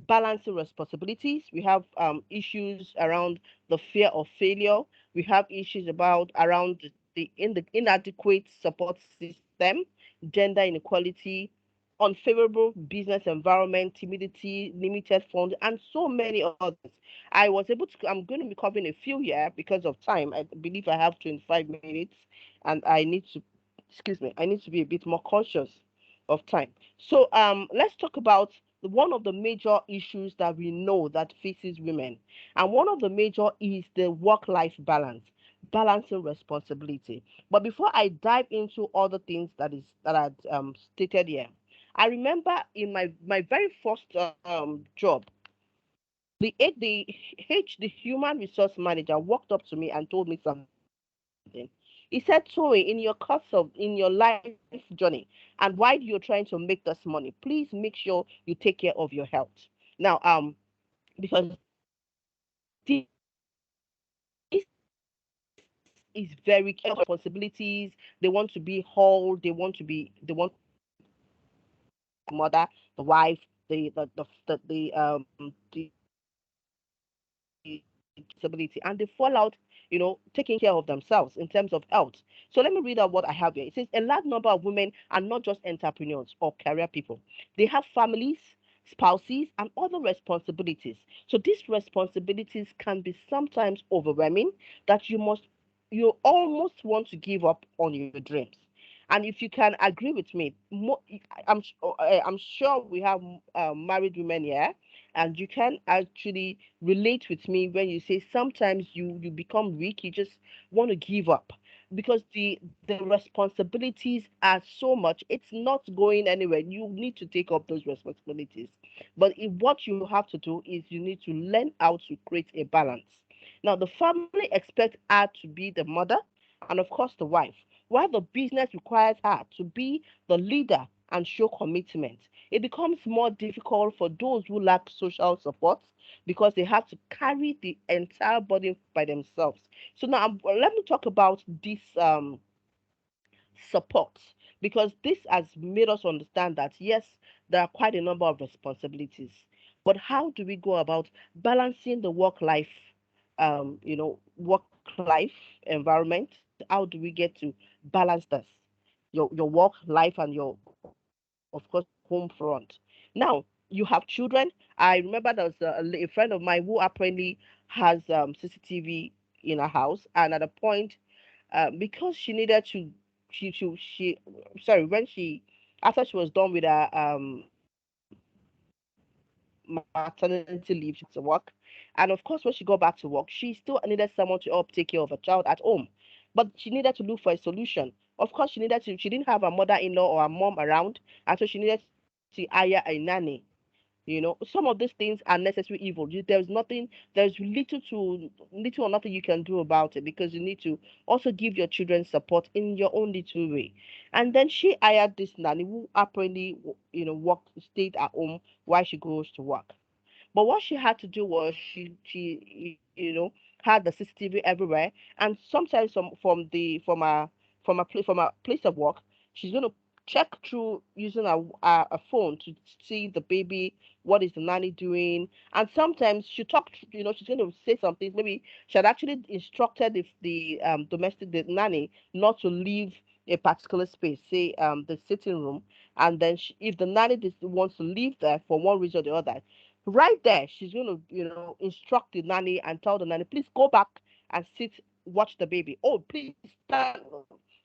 balancing responsibilities. We have issues around the fear of failure. We have issues about around the inadequate support system, gender inequality, unfavorable business environment, timidity, limited funds, and so many others. I was able to. I'm going to be covering a few here because of time. I believe I have 25 minutes, and I need to. Excuse me. I need to be a bit more conscious of time. So let's talk about one of the major issues that we know that faces women, and one of the major is the work-life balance, balancing responsibility. But before I dive into other things that I stated here, I remember in my very first job, the human resource manager walked up to me and told me something. He said, Toy, in your life journey, and while you're trying to make this money, please make sure you take care of your health. Now, because this is very responsibilities. They want to be whole. They want to be the mother, the wife, the responsibility, and they fall out, taking care of themselves in terms of health. So let me read out what I have here. It says a large number of women are not just entrepreneurs or career people. They have families, spouses, and other responsibilities. So these responsibilities can be sometimes overwhelming that you almost want to give up on your dreams. And if you can agree with me, I'm sure we have married women here, and you can actually relate with me when you say sometimes you become weak, you just want to give up because the responsibilities are so much, it's not going anywhere. You need to take up those responsibilities, but what you have to do is you need to learn how to create a balance. Now the family expects her to be the mother and of course the wife, while the business requires her to be the leader and show commitment. It becomes more difficult for those who lack social support because they have to carry the entire burden by themselves. So now let me talk about this support, because this has made us understand that yes, there are quite a number of responsibilities, but how do we go about balancing the work life environment? How do we get to balance this, your work life and your, of course, home front? Now you have children. I remember there was a friend of mine who apparently has CCTV in her house, and at a point, because she needed to, she sorry, when she, after she was done with her maternity leave, she went back to work. And of course, when she got back to work, she still needed someone to help take care of a child at home. But she needed to look for a solution. Of course, she didn't have a mother-in-law or a mom around, and so she needed to hire a nanny. Some of these things are necessary evil. There's little or nothing you can do about it, because you need to also give your children support in your own little way. And then she hired this nanny who apparently, worked, stayed at home while she goes to work. But what she had to do was had the CCTV everywhere, and sometimes from a place of work, she's going to check through using a phone to see the baby, what is the nanny doing, and sometimes she's going to say some things. Maybe she had actually instructed the nanny not to leave a particular space, say the sitting room, and then if the nanny wants to leave there for one reason or the other, right there she's going to instruct the nanny and tell the nanny, please go back and sit, watch the baby. Oh, please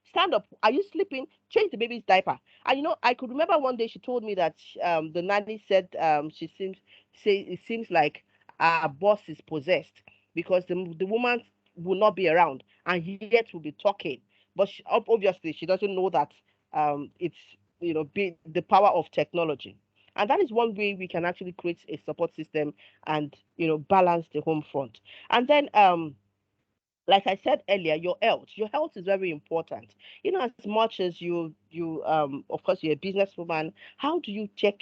stand up, are you sleeping, change the baby's diaper. And I could remember one day she told me that the nanny said, it seems like our boss is possessed, because the woman will not be around and yet will be talking. But obviously she doesn't know that it's the power of technology. And that is one way we can actually create a support system and balance the home front. And then like I said earlier, your health is very important. As much as of course you're a businesswoman, how do you check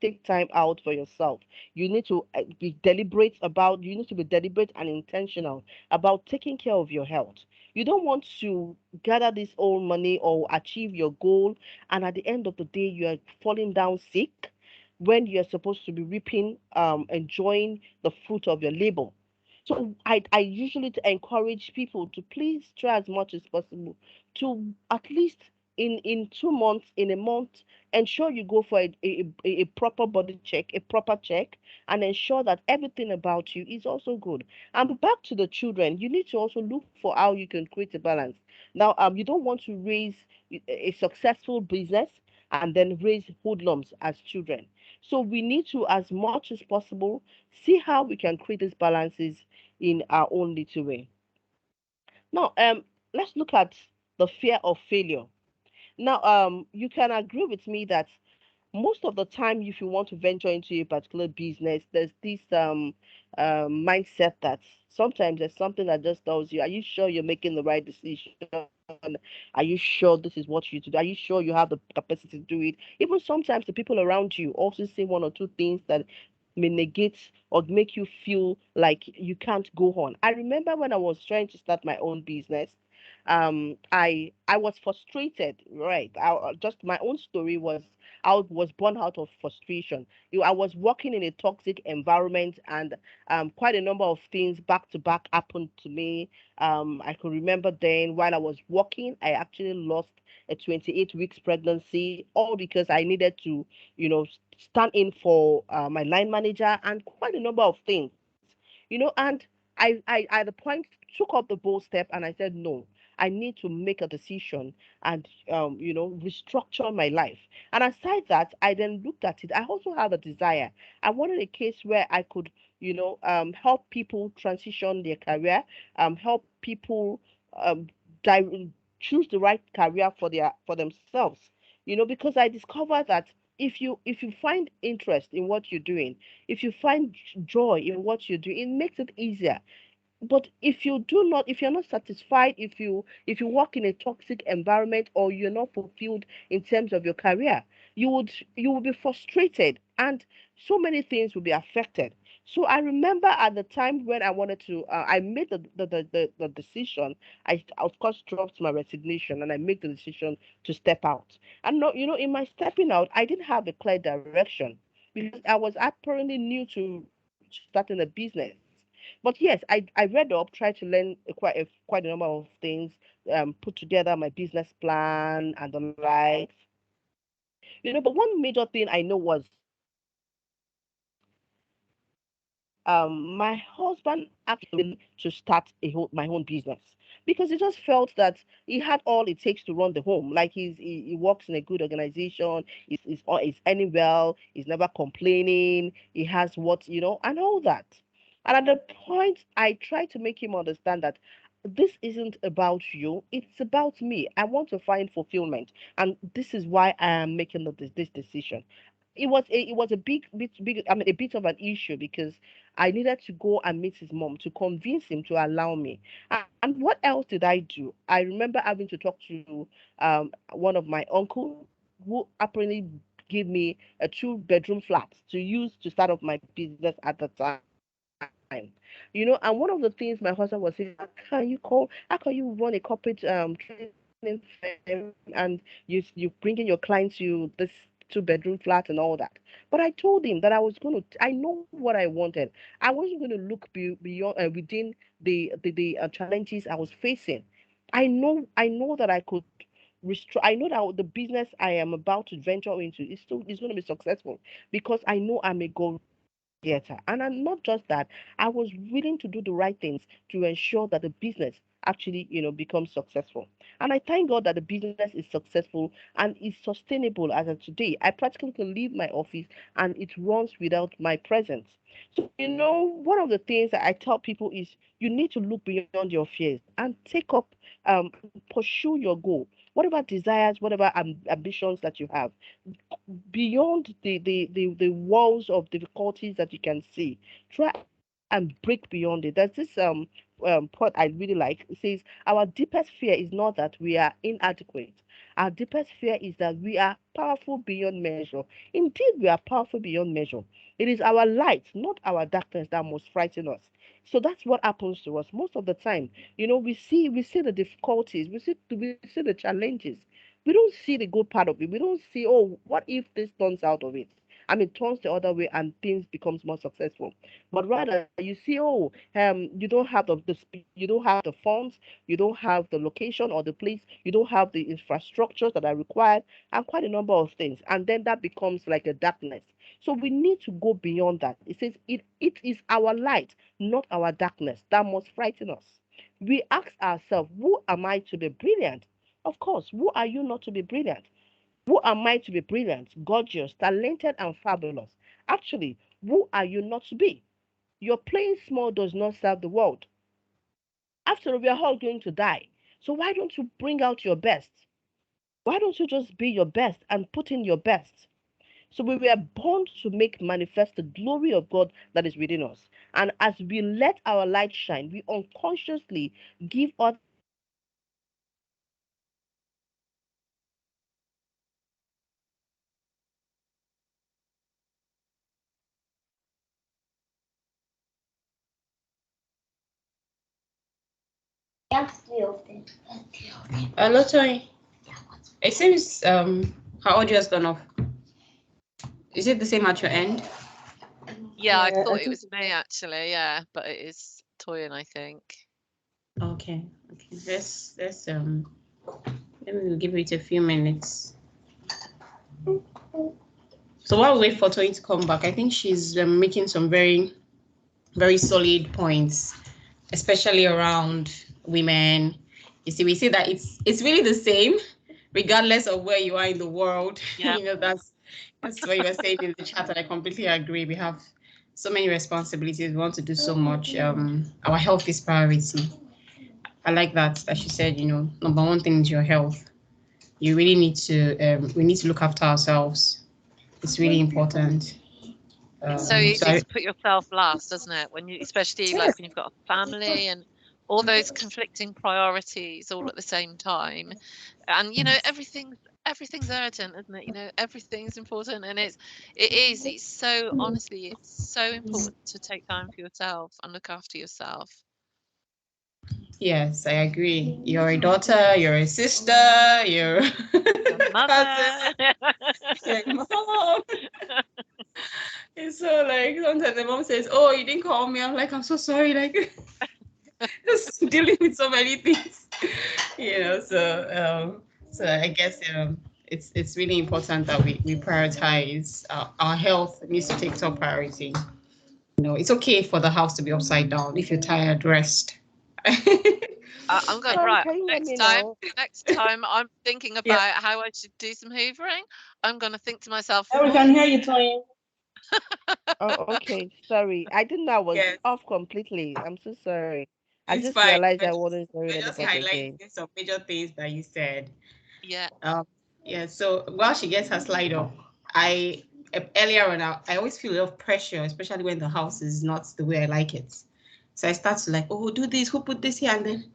take time out for yourself. You need to be deliberate about, you need to be deliberate and intentional about taking care of your health. You don't want to gather this old money or achieve your goal, and at the end of the day, you are falling down sick when you're supposed to be reaping, enjoying the fruit of your labor. So I usually encourage people to please try as much as possible to at least in 2 months, in a month, ensure you go for a proper body check, a proper check, and ensure that everything about you is also good. And back to the children, you need to also look for how you can create a balance. Now, you don't want to raise a successful business and then raise hoodlums as children. So we need to, as much as possible, see how we can create these balances in our own little way. Now, let's look at the fear of failure. Now, you can agree with me that most of the time, if you want to venture into a particular business, there's this mindset that sometimes there's something that just tells you, are you sure you're making the right decision? Are you sure this is what you to do? Are you sure you have the capacity to do it? Even sometimes the people around you also say one or two things that may negate or make you feel like you can't go on. I remember when I was trying to start my own business, I was frustrated, right? Just my own story was I was born out of frustration. I was working in a toxic environment, and quite a number of things back to back happened to me. I could remember then while I was working, I actually lost a 28 weeks pregnancy, all because I needed to, stand in for my line manager and quite a number of things, and I at the point took up the bold step and I said no. I need to make a decision and restructure my life. And aside that, I then looked at it. I also had a desire. I wanted a case where I could, help people transition their career, help people um, di- choose the right career for themselves. Because I discovered that if you find interest in what you're doing, if you find joy in what you do, it makes it easier. But if you're not satisfied, if you work in a toxic environment or you're not fulfilled in terms of your career, you would be frustrated and so many things will be affected. So I remember at the time when I wanted to I made the decision. I of course dropped my resignation and I made the decision to step out. And no, in my stepping out, I didn't have a clear direction because I was apparently new to starting a business. But yes, I read up, tried to learn quite a number of things, put together my business plan and the likes. But one major thing I know was my husband actually to start my own business because he just felt that he had all it takes to run the home. Like he works in a good organization, he's earning well, he's never complaining, he has what and all that. And at the point, I try to make him understand that this isn't about you, it's about me. I want to find fulfillment, and this is why I am making this decision. It was a big, I mean, a bit of an issue because I needed to go and meet his mom to convince him to allow me. And what else did I do? I remember having to talk to one of my uncle who apparently gave me a two-bedroom flat to use to start off my business at the time. And one of the things my husband was saying, how can you run a corporate training firm and you bring in your clients to this two-bedroom flat and all that? But I told him that I know what I wanted. I wasn't going to look beyond within the challenges I was facing. I know that I could I know that the business I am about to venture into is going to be successful because I know I'm a go-getter. And I'm not just that, I was willing to do the right things to ensure that the business actually, becomes successful. And I thank God that the business is successful and is sustainable as of today. I practically can leave my office and it runs without my presence. So, one of the things that I tell people is you need to look beyond your fears and take up and pursue your goal, whatever desires, whatever ambitions that you have beyond the walls of difficulties that you can see. Try and break beyond it. There's this part I really like. It says our deepest fear is not that we are inadequate. Our deepest fear is that we are powerful beyond measure. Indeed, we are powerful beyond measure. It is our light, not our darkness, that must frighten us. So that's what happens to us most of the time. We see the difficulties, we see the challenges. We don't see the good part of it. We don't see, oh, what if this turns out of it? I mean, turns the other way and things becomes more successful. But rather, you see, oh, you don't have you don't have the funds, you don't have the location or the place, you don't have the infrastructures that are required, and quite a number of things. And then that becomes like a darkness. So we need to go beyond that. It says it is our light, not our darkness, that must frighten us. We ask ourselves, who am I to be brilliant? Of course, who are you not to be brilliant? Who am I to be brilliant, gorgeous, talented, and fabulous? Actually, who are you not to be? Your playing small does not serve the world. After all, we are all going to die. So why don't you bring out your best? Why don't you just be your best and put in your best? So we were born to make manifest the glory of God that is within us. And as we let our light shine, we unconsciously give others a glimpse of that light. And that light becomes a mirror to reflect the glory of God that is within us. So we need to go beyond that. We need to go beyond that. We need to go beyond that. Hello, Toyin. It seems her audio has gone off. Is it the same at your end? Yeah, I Yeah, I thought it think was me actually. Yeah, but it is Toyin, I think. Okay. Okay. Let me give it a few minutes. So while we wait for Toyin to come back, I think she's making some very, very solid points, especially around women. You see, we see that it's really the same, regardless of where you are in the world. Yeah. That's what you were saying in the chat, and I completely agree. We have so many responsibilities. We want to do so much. Our health is priority. I like that she said, number one thing is your health. You really need to we need to look after ourselves. It's really important. It's so So easy I, to put yourself last, doesn't it? When you, especially like when you've got a family and all those conflicting priorities all at the same time. And everything's urgent, isn't it? Everything's important, and it's so honestly, it's so important to take time for yourself and look after yourself. yes, I agree. You're a daughter, you're a sister, you're Your a cousin, mother. you're a mom. It's so like sometimes the mom says, "Oh, you didn't call me." I'm like, "I'm so sorry." Like just dealing with so many things, So I guess it's really important that we prioritize our health needs to take top priority. It's okay for the house to be upside down. If you're tired, rest. I'm going Sorry, right. can you let Next me time, know? next time I'm thinking Yeah. about how I should do some hoovering. I'm going to think to myself, yeah, we can hear you, Toyin. Oh, okay. Sorry. I didn't know I was Yes, off completely. I'm so sorry. I it's just fine. realized We're I just, wasn't hearing we're just anybody again. highlighting some major things that you said. yeah, Yeah, so while she gets her slide up, I earlier on I always feel a lot of pressure, especially when the house is not the way I like it. So I start to like, oh, do this, who put this here? And then,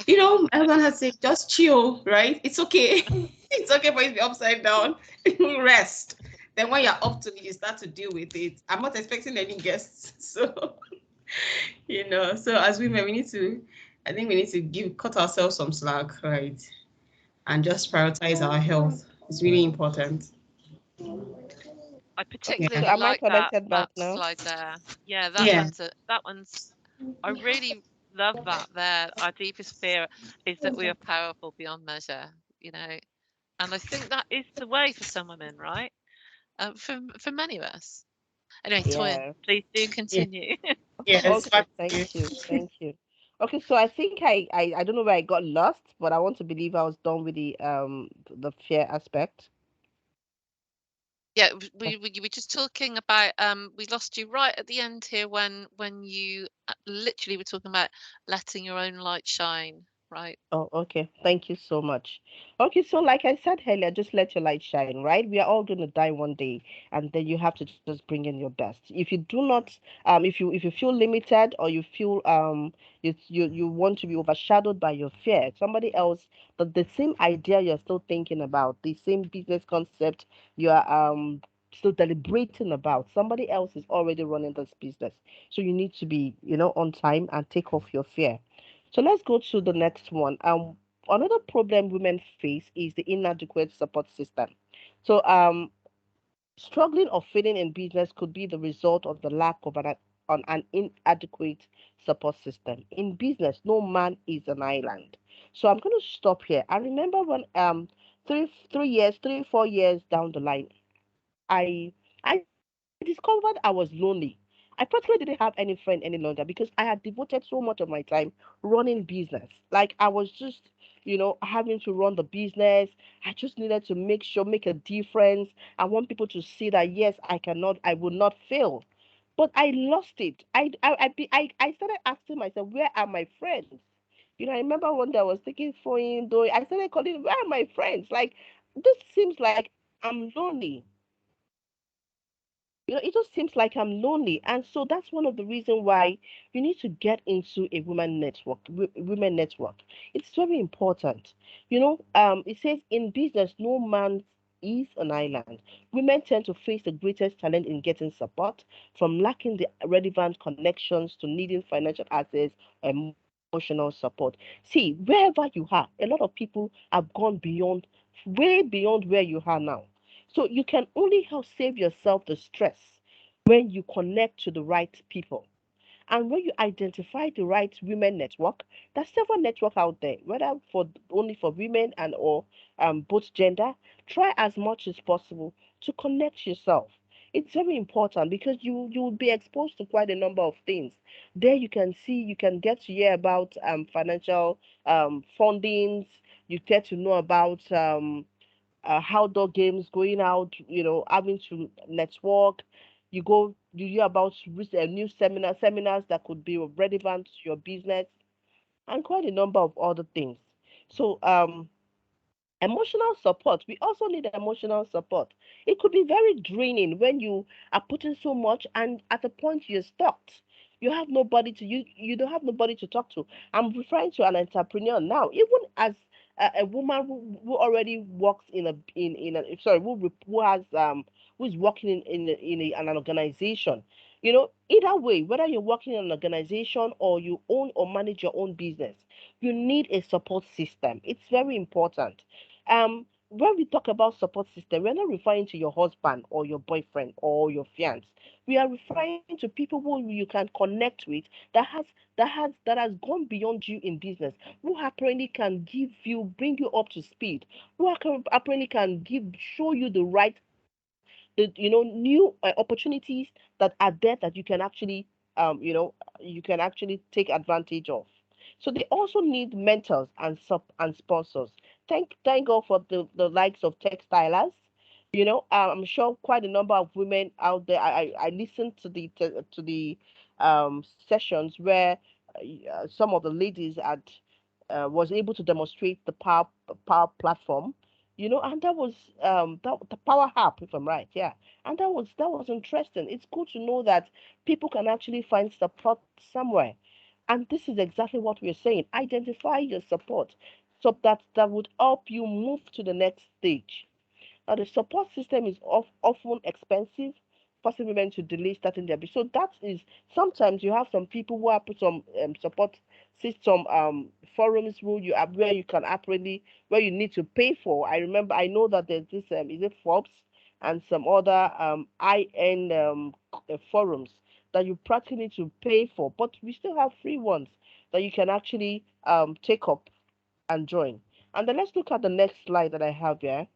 my husband has said, just chill, right? It's okay. It's okay for it to be upside down. Rest. Then when you're up to it, you start to deal with it. I'm not expecting any guests. So, so as women, I think we need to cut ourselves some slack, right? And just prioritize our health. It's really important. I Okay, so Yeah. particularly am I like that connected back that now? slide there. Yeah, that Yeah. one's I really love that there. Our deepest fear is that we are powerful beyond measure, you know. And I think that is the way for some women, right? For many of us. Anyway, Toyin, Yeah. please do Yeah. continue. Yes. Okay, Back to thank you. you. Thank you. Okay, so I think I don't know where I got lost, but I want to believe I was done with the fear aspect. Yeah, we were just talking about we lost you right at the end here when you literally were talking about letting your own light shine. Right. Oh, okay. Thank you so much. Okay, so like I said earlier, just let your light shine, right? We are all going to die one day, and then you have to just bring in your best. If you do not, if you feel limited or you feel you want to be overshadowed by your fear, somebody else, but the same idea you're still thinking about, the same business concept you are still deliberating about, somebody else is already running this business. So you need to be, on time and take off your fear. So let's go to the next one. Another problem women face is the inadequate support system. So, struggling or failing in business could be the result of the lack of on an inadequate support system. In business, no man is an island. So I'm going to stop here. I remember when 3 years, 3 4 years down the line, I discovered I was lonely. I practically didn't have any friend any longer because I had devoted so much of my time running business. Like I was just, having to run the business. I just needed to make a difference. I want people to see that yes, I will not fail. But I lost it. I started asking myself, where are my friends? I remember one day I was taking phone, though I started calling, where are my friends? Like this seems like I'm lonely. It just seems like I'm lonely. And so that's one of the reasons why you need to get into a women network. It's very important. It says in business, no man is an island. Women tend to face the greatest challenge in getting support, from lacking the relevant connections to needing financial access or emotional support. See, wherever you are, a lot of people have gone beyond, way beyond where you are now. So you can only help save yourself the stress when you connect to the right people. And when you identify the right women network, there's several network out there, whether for only for women and or both gender. Try as much as possible to connect yourself. It's very important because you will be exposed to quite a number of things. There you can get to hear about financial fundings. You get to know about outdoor games, going out, having to network. You hear about new seminars that could be relevant to your business, and quite a number of other things. So, emotional support. We also need emotional support. It could be very draining when you are putting so much and at a point you're stuck. You don't have nobody to talk to. I'm referring to an entrepreneur now, even as a woman who already works in a sorry who has who is working an organization. Either way, whether you're working in an organization or you own or manage your own business, you need a support system. It's very important. When we talk about support system, we're not referring to your husband or your boyfriend or your fiance. We are referring to people who you can connect with that has gone beyond you in business, who apparently can bring you up to speed, who apparently can show you new opportunities that are there that you can actually take advantage of. So they also need mentors and sponsors. Thank God for the likes of textilers. I'm sure quite a number of women out there. I listened to the sessions where some of the ladies had was able to demonstrate the power platform, and that was the power app, if I'm right, yeah. And that was interesting. It's good to know that people can actually find support somewhere. And this is exactly what we're saying. Identify your support so that would help you move to the next stage. Now, the support system is often expensive, forcing women to delay starting their business. So that is sometimes you have some people who have put some support system forums where you can apparently where you need to pay for. I know that there's this is it Forbes and some other high end forums that you practically need to pay for, but we still have free ones that you can actually take up and join. And then let's look at the next slide that I have here.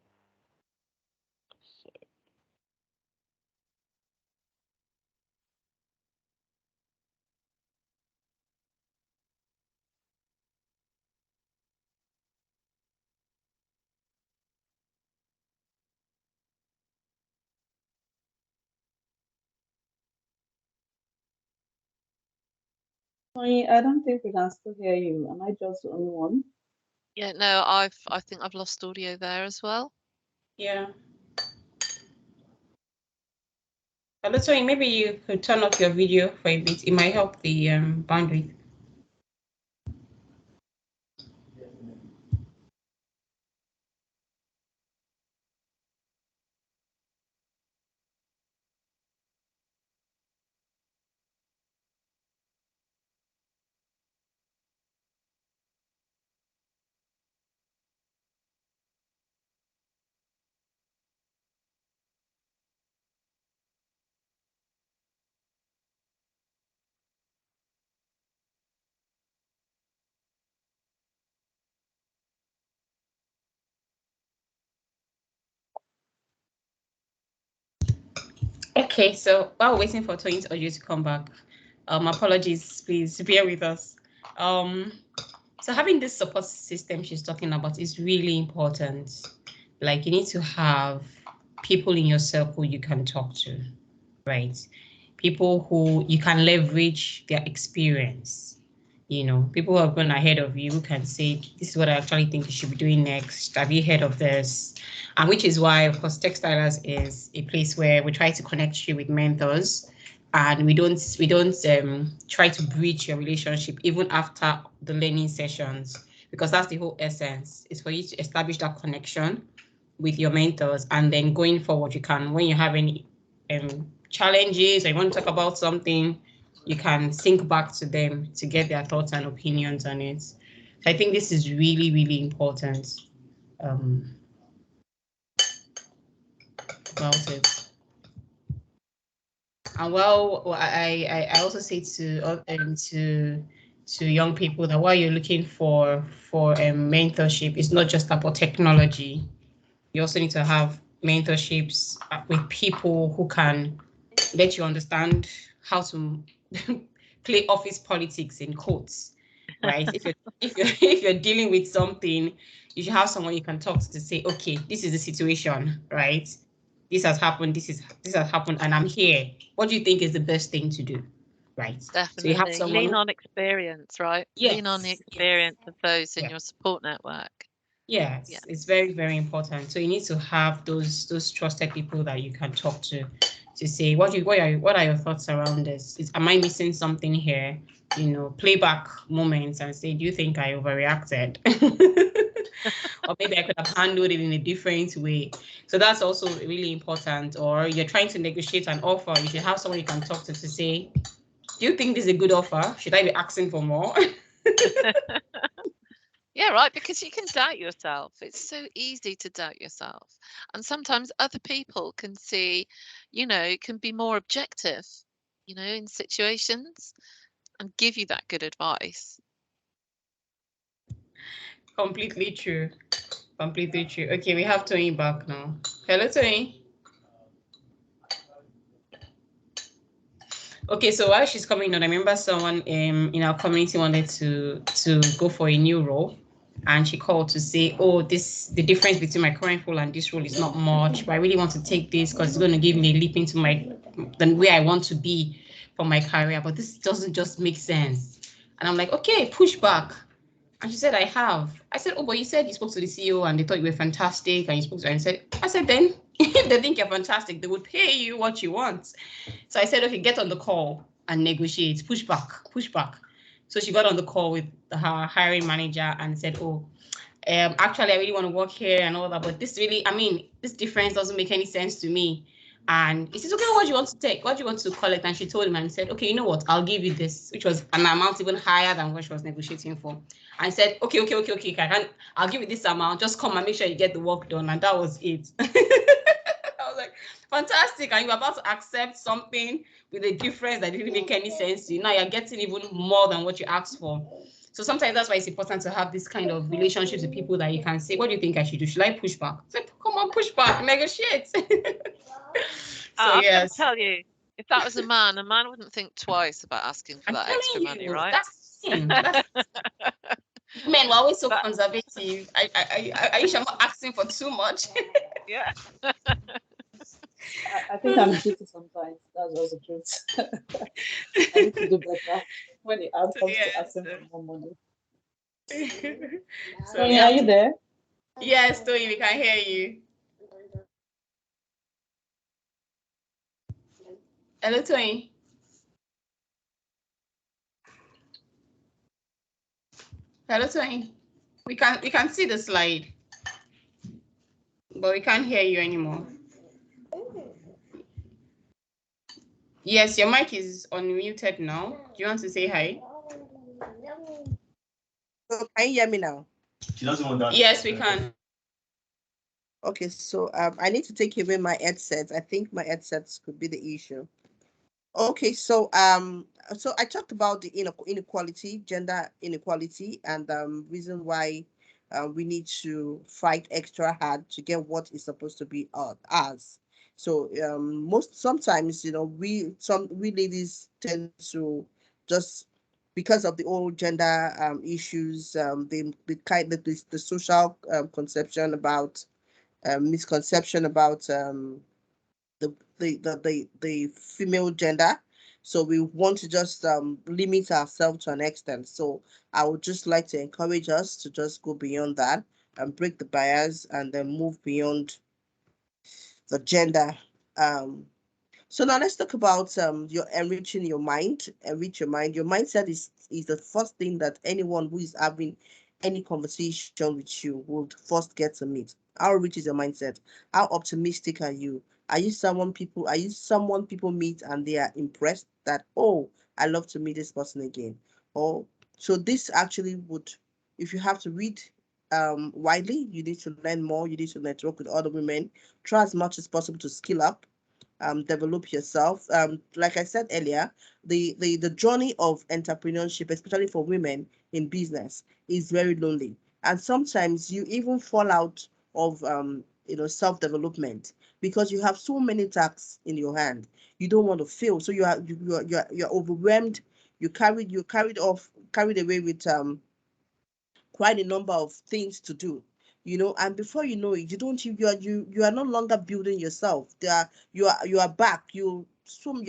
Toyin, I don't think we can still hear you. Am I just the only one? Yeah, no, I think I've lost audio there as well. Yeah. Hello, Toyin, maybe you could turn off your video for a bit. It might help the bandwidth. Okay, so while waiting for Toyin's audio to come back, apologies, please bear with us. So having this support system she's talking about is really important. Like, you need to have people in your circle you can talk to, right? People who you can leverage their experience. You know, people who have gone ahead of you who can say, this is what I actually think you should be doing next. Have you heard of this? And which is why, of course, Textilers is a place where we try to connect you with mentors, and we don't try to breach your relationship even after the learning sessions, because that's the whole essence. It's for you to establish that connection with your mentors, and then going forward, you can, when you have any challenges or you want to talk about something, you can sync back to them to get their thoughts and opinions on it. So I think this is really, really important about it. And well, I also say to young people that while you're looking for mentorship, it's not just about technology. You also need to have mentorships with people who can let you understand how to play office politics in quotes, right? If you're dealing with something, you should have someone you can talk to say, okay, this is the situation, right? This has happened. This has happened, and I'm here. What do you think is the best thing to do, right? So you have Definitely. someone. Lean on experience, right? Lean on the Yes. experience of those in Yeah. your support network. Yes, Yeah. it's very, very important. So you need to have those trusted people that you can talk to say what are your thoughts around this? Am I missing something here? You know, playback moments and say, do you think I overreacted? Or maybe I could have handled it in a different way. So that's also really important. Or you're trying to negotiate an offer, you should have someone you can talk to say, do you think this is a good offer? Should I be asking for more? Yeah, right, because you can doubt yourself. It's so easy to doubt yourself. And sometimes other people can see, can be more objective, in situations and give you that good advice. Completely true. Completely true. Okay, we have Toyin back now. Hello, Toyin. Okay, so while she's coming on, I remember someone in our community wanted to go for a new role, and she called to say, oh, the difference between my current role and this role is not much, but I really want to take this because it's going to give me a leap into the way I want to be for my career, but this doesn't just make sense. And I'm like, okay, push back. And she said, I have. I said, oh, but you said you spoke to the CEO and they thought you were fantastic, and you spoke to her and said, I said, then if they think you're fantastic, they would pay you what you want. So I said, okay, get on the call and negotiate, push back, push back. So she got on the call with her hiring manager and said, oh, actually, I really want to work here and all that, but this difference doesn't make any sense to me. And he says, okay, what do you want to take? What do you want to collect? And she told him and said, okay, you know what? I'll give you this, which was an amount even higher than what she was negotiating for. And I said, okay, I'll give you this amount. Just come and make sure you get the work done. And that was it. I was like, fantastic. And you're about to accept something with a difference that didn't make any sense to you. Now you're getting even more than what you asked for. So sometimes that's why it's important to have this kind of relationships with people that you can say, what do you think I should do? Should I push back? Say, come on, push back, negotiate. So I can yes. tell you, if that was a man wouldn't think twice about asking for I'm that extra money, you, right? that's the thing. Men were always so conservative. I wish I'm not asking for too much. Yeah. I think I'm guilty sometimes. That's also the truth. I need to do better. when the ad So comes to yes. asking for more money. So we Toyin, are have you to. there? Yes, Toyin, we can hear you. Hello, Toyin. Hello, Toyin. We can see the slide, but we can't hear you anymore. Yes, your mic is unmuted now. Do you want to say hi? So can you hear me now? She doesn't want that. Yes, we can. Okay, so I need to take away my headsets. I think my headsets could be the issue. Okay, so I talked about the inequality, gender inequality, and reason why we need to fight extra hard to get what is supposed to be ours. So most sometimes, we ladies tend to just, because of the old gender issues, the kind of the social conception about misconception about the female gender. So we want to just limit ourselves to an extent. So I would just like to encourage us to just go beyond that and break the bias and then move beyond the gender. Um, so now let's talk about your enriching your mind. Enrich your mind. Your mindset is the first thing that anyone who is having any conversation with you would first get to meet. How rich is your mindset? How optimistic are you? Are you someone people meet and they are impressed that, oh, I love to meet this person again? Or so this actually would, if you have to read widely, you need to learn more, you need to network with other women, try as much as possible to skill up, develop yourself. Like I said earlier, the journey of entrepreneurship, especially for women in business, is very lonely, and sometimes you even fall out of self development because you have so many tasks in your hand. You don't want to fail, so you're overwhelmed. Carried away with quite a number of things to do, and before you know it, you don't you are no longer building yourself. You are back, you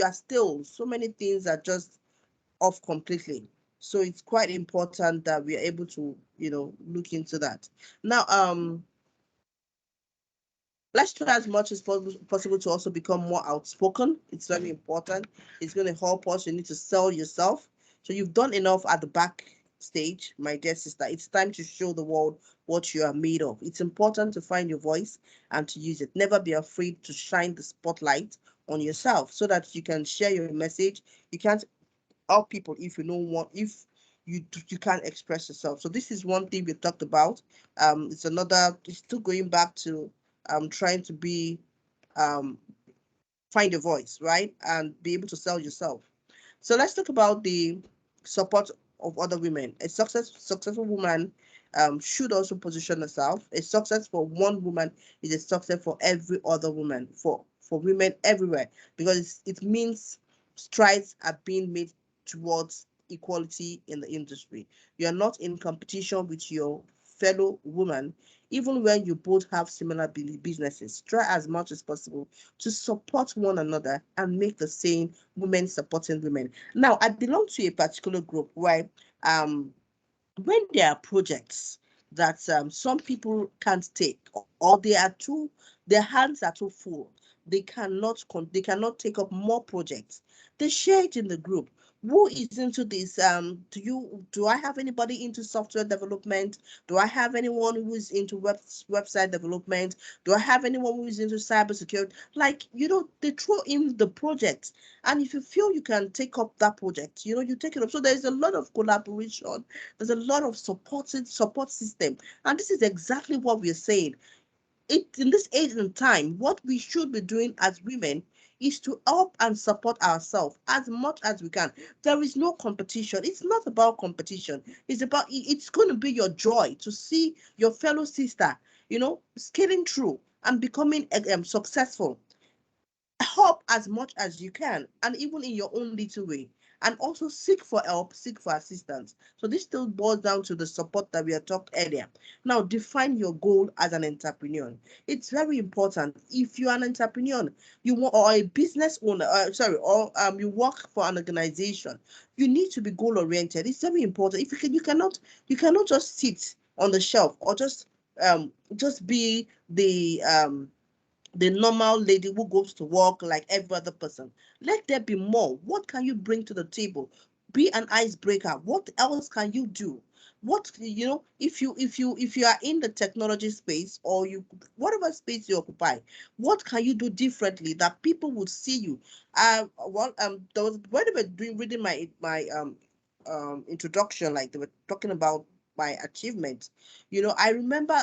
are still, so many things are just off completely. So it's quite important that we are able to look into that. Now let's try as much as possible to also become more outspoken. It's very important. It's going to help us. You need to sell yourself. So you've done enough at the back stage, my dear sister. It's time to show the world what you are made of. It's important to find your voice and to use it. Never be afraid to shine the spotlight on yourself so that you can share your message. You can't help people if you don't want, if you can't express yourself. So this is one thing we talked about. It's still going back to trying to be um find a voice, right, and be able to sell yourself. So let's talk about the support of other women. A successful woman should also position herself. A success for one woman is a success for every other woman, for women everywhere, because it means strides are being made towards equality in the industry. You are not in competition with your fellow woman, even when you both have similar businesses. Try as much as possible to support one another and make the same women supporting women. Now, I belong to a particular group where when there are projects that some people can't take, or their hands are too full, they cannot take up more projects, they share it in the group. Who is into this? Do I have anybody into software development? Do I have anyone who is into website development? Do I have anyone who is into cybersecurity? Like, they throw in the project, and if you feel you can take up that project, you take it up. So there's a lot of collaboration, there's a lot of support system, and this is exactly what we're saying. In this age and time, what we should be doing as women is to help and support ourselves as much as we can. There is no competition. It's not about competition. It's going to be your joy to see your fellow sister, scaling through and becoming successful. Help as much as you can, and even in your own little way. and also seek for help, seek for assistance. So this still boils down to the support that we had talked earlier. Now, define your goal as an entrepreneur. It's very important. If you're an entrepreneur, you want, or a business owner, or you work for an organization, you need to be goal oriented. It's very important. If you cannot just sit on the shelf or just be the normal lady who goes to work like every other person. Let there be more. What can you bring to the table? Be an icebreaker. What else can you do? What, if you are in the technology space, or you, whatever space you occupy, what can you do differently that people would see you? There was, when they were reading my introduction, like they were talking about my achievements. I remember,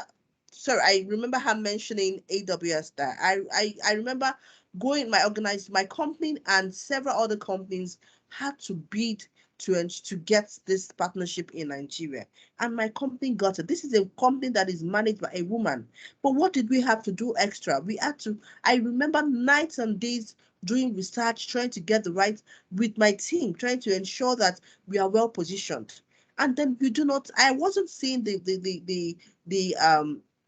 sorry, I remember her mentioning AWS there. I remember my company and several other companies had to bid to get this partnership in Nigeria. And my company got it. This is a company that is managed by a woman. But what did we have to do extra? I remember nights and days doing research, trying to get the right with my team, trying to ensure that we are well positioned. And then I wasn't seeing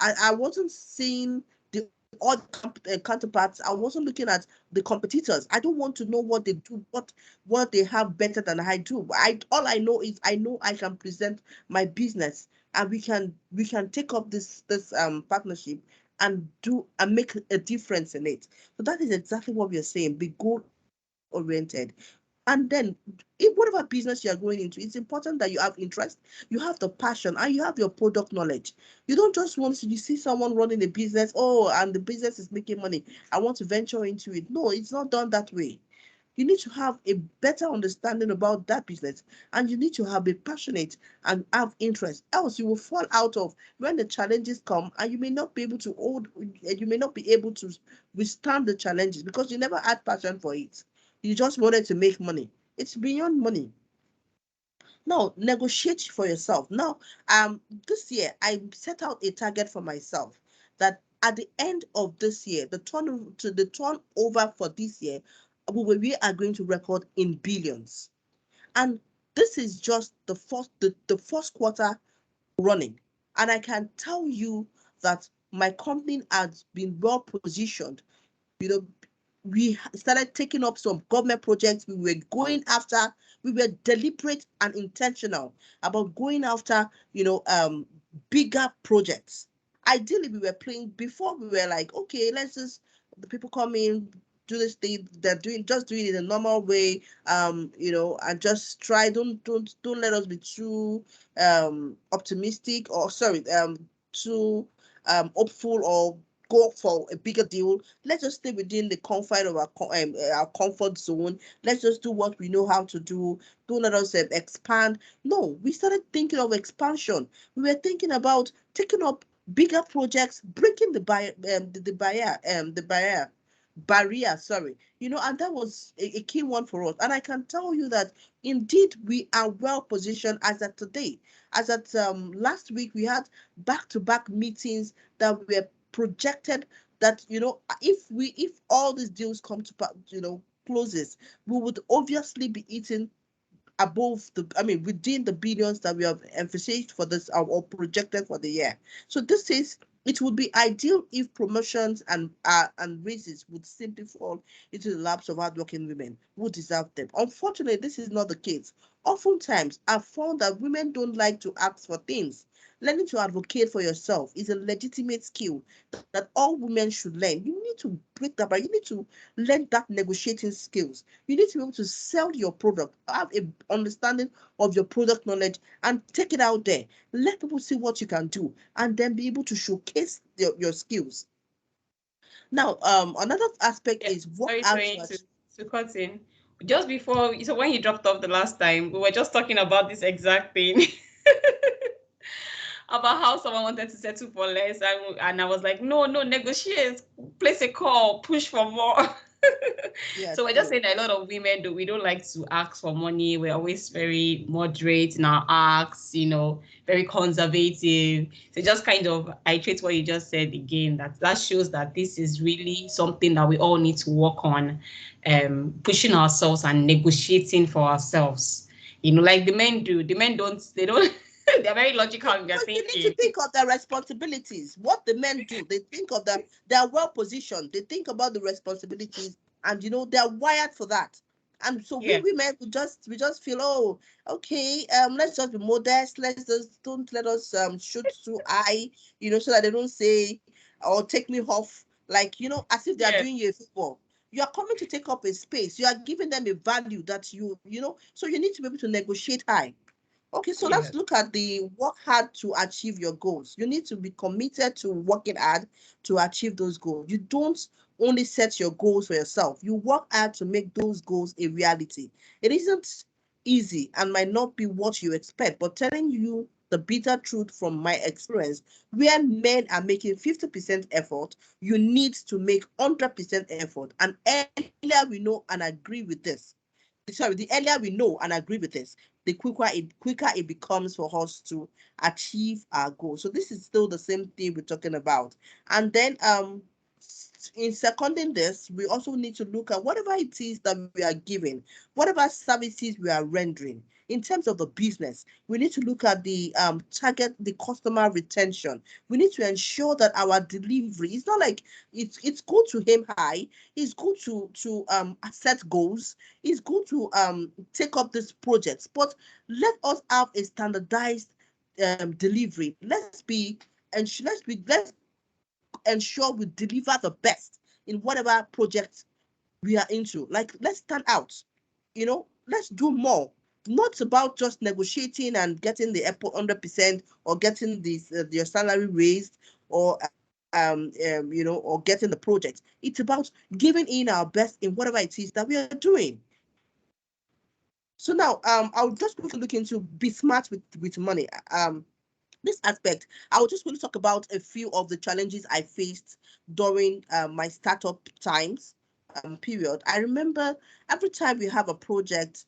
I wasn't seeing the other counterparts. I wasn't looking at the competitors. I don't want to know what they do, what they have better than I do. All I know is I know I can present my business, and we can take up this partnership and make a difference in it. So that is exactly what we are saying. Be goal oriented. And then, whatever business you are going into, it's important that you have interest, you have the passion, and you have your product knowledge. You don't just want to, you see someone running a business, oh, and the business is making money, I want to venture into it. No, it's not done that way. You need to have a better understanding about that business, and you need to be passionate and have interest. Else, you will fall out of when the challenges come, and you may not be able to withstand the challenges because you never had passion for it. You just wanted to make money. It's beyond money. Now, negotiate for yourself. Now, this year I set out a target for myself that at the end of this year, the turnover for this year, we are going to record in billions. And this is just the first quarter running. And I can tell you that my company has been well positioned. You know, we started taking up some government projects. We were deliberate and intentional about going after, bigger projects. Ideally, we were playing before. We were like, okay, let's just, the people come in, do this thing, just doing it in a normal way, and just try. Don't let us be too optimistic, or sorry, too hopeful, or go for a bigger deal. Let's just stay within the confine of our comfort zone. Let's just do what we know how to do. Don't let us expand. No, we started thinking of expansion. We were thinking about taking up bigger projects, breaking the barrier, sorry, and that was a key one for us. And I can tell you that indeed we are well positioned as at today. As at last week, we had back-to-back meetings that were projected, that if all these deals come to closes, we would obviously be eating within the billions that we have emphasized for this, or projected for the year. So it would be ideal if promotions and raises would simply fall into the laps of hardworking women who deserve them. Unfortunately, this is not the case. Oftentimes, I've found that women don't like to ask for things. Learning to advocate for yourself is a legitimate skill that all women should learn. You need to break that barrier. You need to learn that negotiating skills. You need to be able to sell your product, have a understanding of your product knowledge, and take it out there. Let people see what you can do, and then be able to showcase your skills. Now, another aspect is what sorry to cut in. Just before, so when you dropped off the last time, we were just talking about this exact thing. About how someone wanted to settle for less, and I was like, no, negotiate, place a call, push for more. Yeah, So we're just true. saying that a lot of women we don't like to ask for money. We're always very moderate in our asks, very conservative. So just kind of iterate what you just said again, that shows that this is really something that we all need to work on, pushing ourselves and negotiating for ourselves. Like the men do. The men don't, they don't, they're very logical in their Because you need to thinking. think of their responsibilities. What the men do, they think of that. They are well positioned. They think about the responsibilities, and they're wired for that. And so we Yeah. women we just feel, oh, okay, let's just be modest. Let's just don't let us shoot too high, so that they don't say or take me off, like as if they are Yeah. doing you a favor. You are coming to take up a space. You are giving them a value that so you need to be able to negotiate high. Okay, so Yeah. let's look at the work hard to achieve your goals. You need to be committed to working hard to achieve those goals. You don't only set your goals for yourself, you work hard to make those goals a reality. It isn't easy and might not be what you expect, but telling you the bitter truth from my experience, where men are making 50% effort, you need to make 100% effort. And earlier we know and agree with this, the earlier we know and agree with this, the quicker it becomes for us to achieve our goal. So this is still the same thing we're talking about. And then in seconding this, we also need to look at whatever it is that we are giving, whatever services we are rendering. In terms of the business, we need to look at the target, the customer retention. We need to ensure that our delivery, it's not like it's good to aim high, it's good to set goals, it's good to take up these projects, but let us have a standardized delivery. Let's ensure we deliver the best in whatever project we are into. Like, let's stand out. Let's do more. Not about just negotiating and getting the 100% or getting your salary raised, or or getting the project. It's about giving in our best in whatever it is that we are doing. So now, I'll just quickly look into be smart with money. This aspect, I will just want to talk about a few of the challenges I faced during my startup times period. I remember every time we have a project,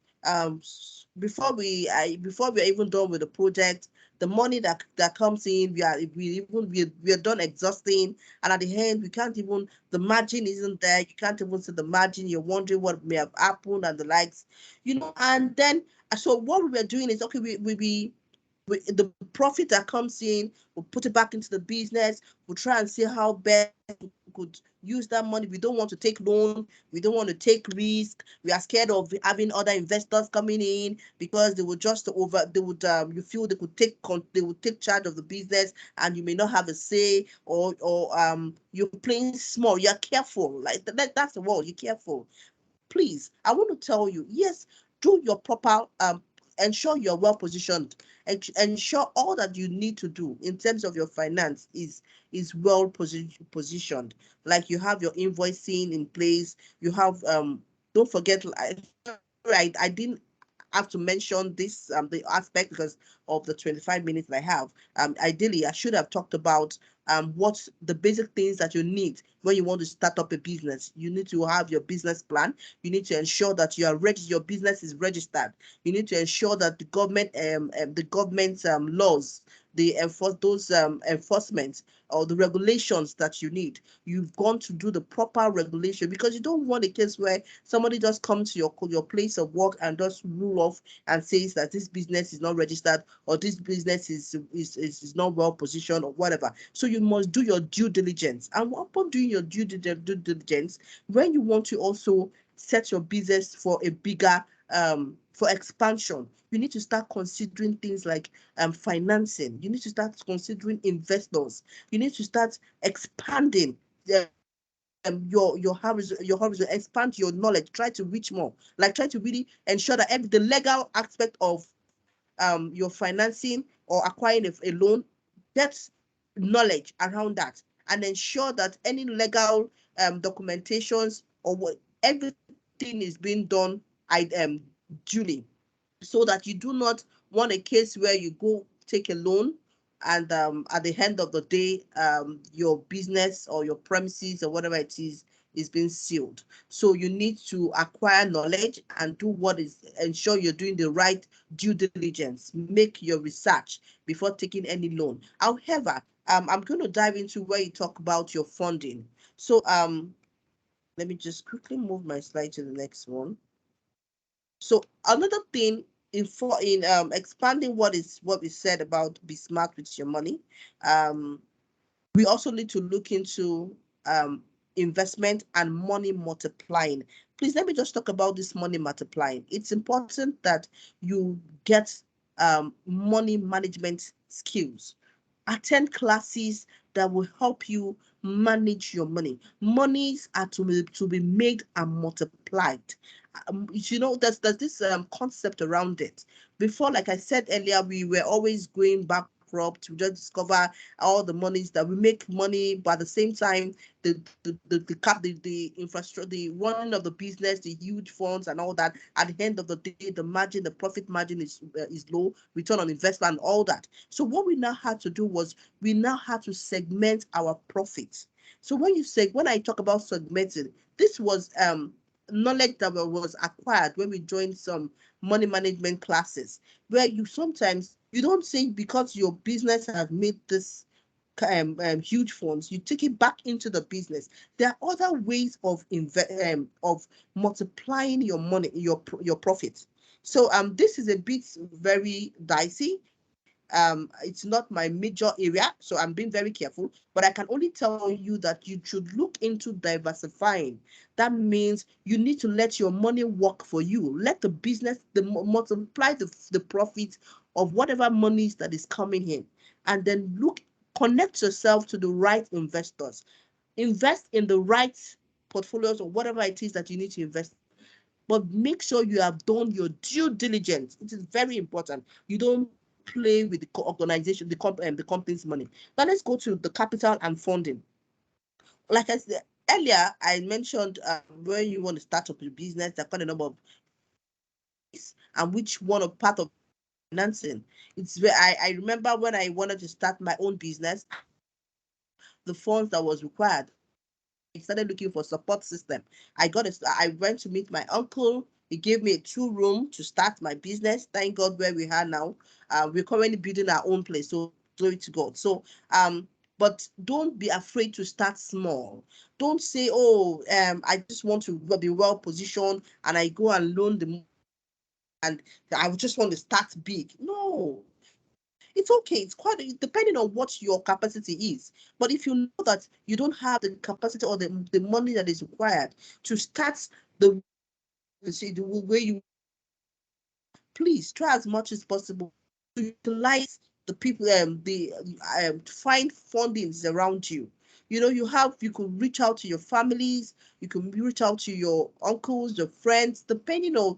before we're even done with the project, the money that comes in, we are done exhausting, and at the end we can't even, the margin isn't there. You can't even see the margin. You're wondering what may have happened and the likes, and then so what we were doing is, okay, the profit that comes in, we'll put it back into the business. We'll try and see how best we could use that money. We don't want to take loan. We don't want to take risk. We are scared of having other investors coming in, because they would just over. They would you feel they would take charge of the business, and you may not have a say, or you're playing small. You're careful. Like that's the word. You're careful. Please, I want to tell you, yes, do your proper ensure you're well positioned, and ensure all that you need to do in terms of your finance is well positioned. Like, you have your invoicing in place. You have don't forget, I didn't have to mention this the aspect because of the 25 minutes that I have. Ideally, I should have talked about what the basic things that you need when you want to start up a business. You need to have your business plan. You need to ensure that you are your business is registered. You need to ensure that the government laws, the enforcement, or the regulations that you need, you've gone to do the proper regulation, because you don't want a case where somebody just comes to your place of work and just rule off and says that this business is not registered, or this business is not well positioned, or whatever. So you must do your due diligence. And upon doing your due diligence, when you want to also set your business for a bigger for expansion, you need to start considering things like financing. You need to start considering investors. You need to start expanding your horizon, expand your knowledge, try to reach more, like try to really ensure that the legal aspect of your financing or acquiring a loan, get knowledge around that, and ensure that any legal documentations or what everything is being done duly, so that you do not want a case where you go take a loan, and at the end of the day, your business or your premises or whatever it is is being sealed. So you need to acquire knowledge and do what is ensure you're doing the right due diligence. Make your research before taking any loan. However, I'm going to dive into where you talk about your funding. So let me just quickly move my slide to the next one. So another thing in expanding what we said about be smart with your money, um, we also need to look into um, investment and money multiplying. Please let me just talk about this money multiplying. It's important that you get money management skills. Attend classes that will help you manage your money. Monies are to be made and multiplied. There's this concept around it. Before, like I said earlier, we were always going bankrupt to just discover all the monies that we make money, but at the same time, the infrastructure, the running of the business, the huge funds and all that. At the end of the day, the margin, the profit margin is low, return on investment, and all that. So what we now had to do was we now had to segment our profits. So when I talk about segmenting, this was knowledge that was acquired when we joined some money management classes, where you don't say because your business has made this huge funds, you take it back into the business. There are other ways of multiplying your money, your profit. So this is a bit very dicey. It's not my major area, so I'm being very careful, but I can only tell you that you should look into diversifying. That means you need to let your money work for you. Let the business multiply the profit of whatever monies that is coming in, and then connect yourself to the right investors. Invest in the right portfolios or whatever it is that you need to invest, but make sure you have done your due diligence. It is very important. You don't play with the organization, the company's money. Now let's go to the capital and funding. Like I said earlier, I mentioned when you want to start up your business, there are quite a number of and which one of part of financing. It's where I remember when I wanted to start my own business, the funds that was required. I started looking for support system. I went to meet my uncle. He gave me a 2 room to start my business. Thank God where we are now. We're currently building our own place. So glory to God. So but don't be afraid to start small. Don't say, oh, I just want to be well positioned and I go and loan the money and I just want to start big. No, it's okay. It's quite depending on what your capacity is. But if you know that you don't have the capacity or the money that is required to start the way you, please try as much as possible to utilize the people, to find fundings around you. You could reach out to your families, you can reach out to your uncles, your friends, depending on,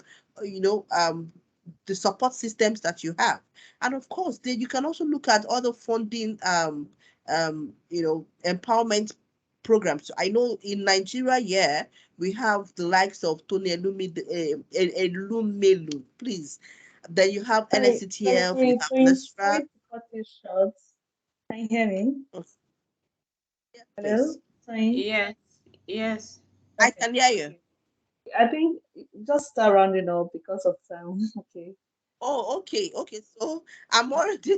the support systems that you have. And of course, then you can also look at other funding, empowerment programs. I know in Nigeria, yeah, we have the likes of Tony Elumelu, please. Then you have NSCTF, you have Sorry Lestra. to cut you short. Can you hear me? Yeah, Hello, please. Toyin? Yes, yes. I Okay, can hear you. okay. I think just start rounding up because of time. Okay. Oh, okay, okay. So I'm already,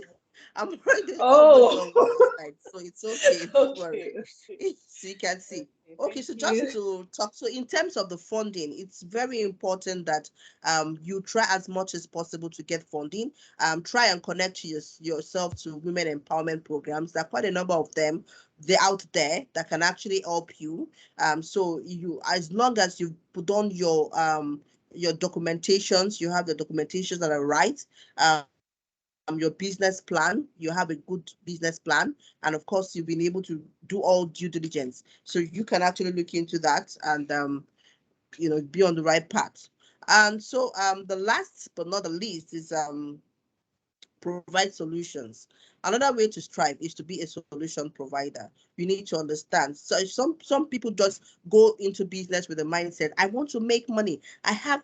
I'm already almost Oh, done with my slides, so it's okay. Don't okay, worry. okay, So you can see. okay. Okay, Thank so you. just to talk, so in terms of the funding, it's very important that you try as much as possible to get funding. Try and connect yourself to women empowerment programs. There are quite a number of them. They're out there that can actually help you. So as long as you've put on your documentations, you have the documentations that are right, your business plan, you have a good business plan, and of course you've been able to do all due diligence. So you can actually look into that and be on the right path. And so the last but not the least is provide solutions. Another way to strive is to be a solution provider. You need to understand. So some people just go into business with a mindset, I want to make money. I have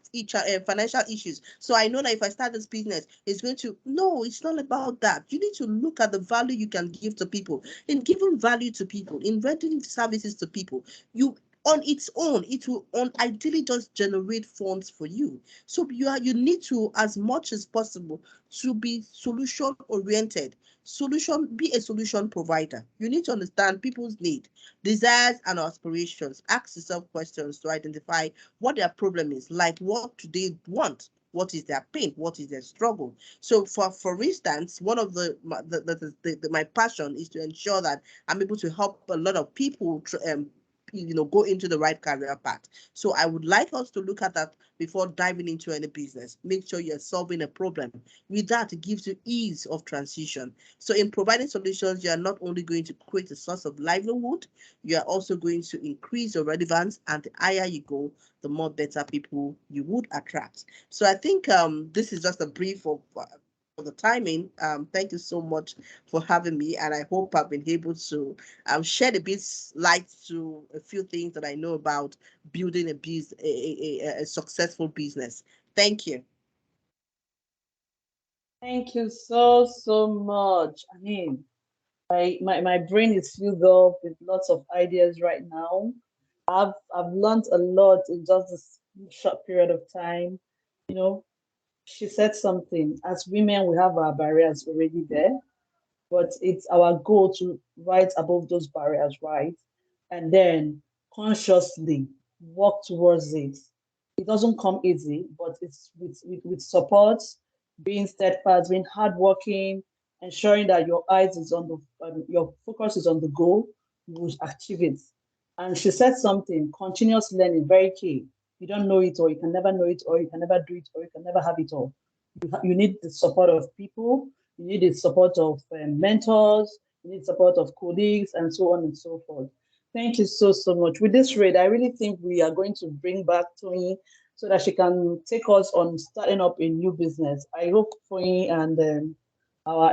financial issues. So I know that if I start this business, it's going to, no, it's not about that. You need to look at the value you can give to people. In giving value to people, in rendering services to people, you on its own, it will on ideally just generate funds for you. So you need to, as much as possible, to be solution oriented. Be a solution provider. You need to understand people's need, desires, and aspirations. Ask yourself questions to identify what their problem is. Like, what do they want? What is their pain? What is their struggle? So, for instance, one of my passion is to ensure that I'm able to help a lot of people go into the right career path. So I would like us to look at that before diving into any business. Make sure you're solving a problem. With that, it gives you ease of transition. So in providing solutions, you are not only going to create a source of livelihood, you are also going to increase your relevance, and the higher you go, the more better people you would attract. So I think this is just a brief of for the timing. Thank you so much for having me, and I hope I've been able to shed a bit light to a few things that I know about building a successful business. Thank you. Thank you so much. I mean, my brain is filled up with lots of ideas right now. I've learned a lot in just this short period of time. You know, she said something. As women, we have our barriers already there, but it's our goal to rise above those barriers, right? And then consciously work towards it. It doesn't come easy, but it's with support, being steadfast, being hardworking, ensuring that your eyes is on your focus is on the goal, you will achieve it. And she said something, continuous learning, very key. You don't know it, or you can never know it, or you can never do it, or you can never have it all. You need the support of people, you need the support of mentors, you need support of colleagues, and so on and so forth. Thank you so much. With this rate, I really think we are going to bring back Toyin so that she can take us on starting up a new business. I hope Toyin and our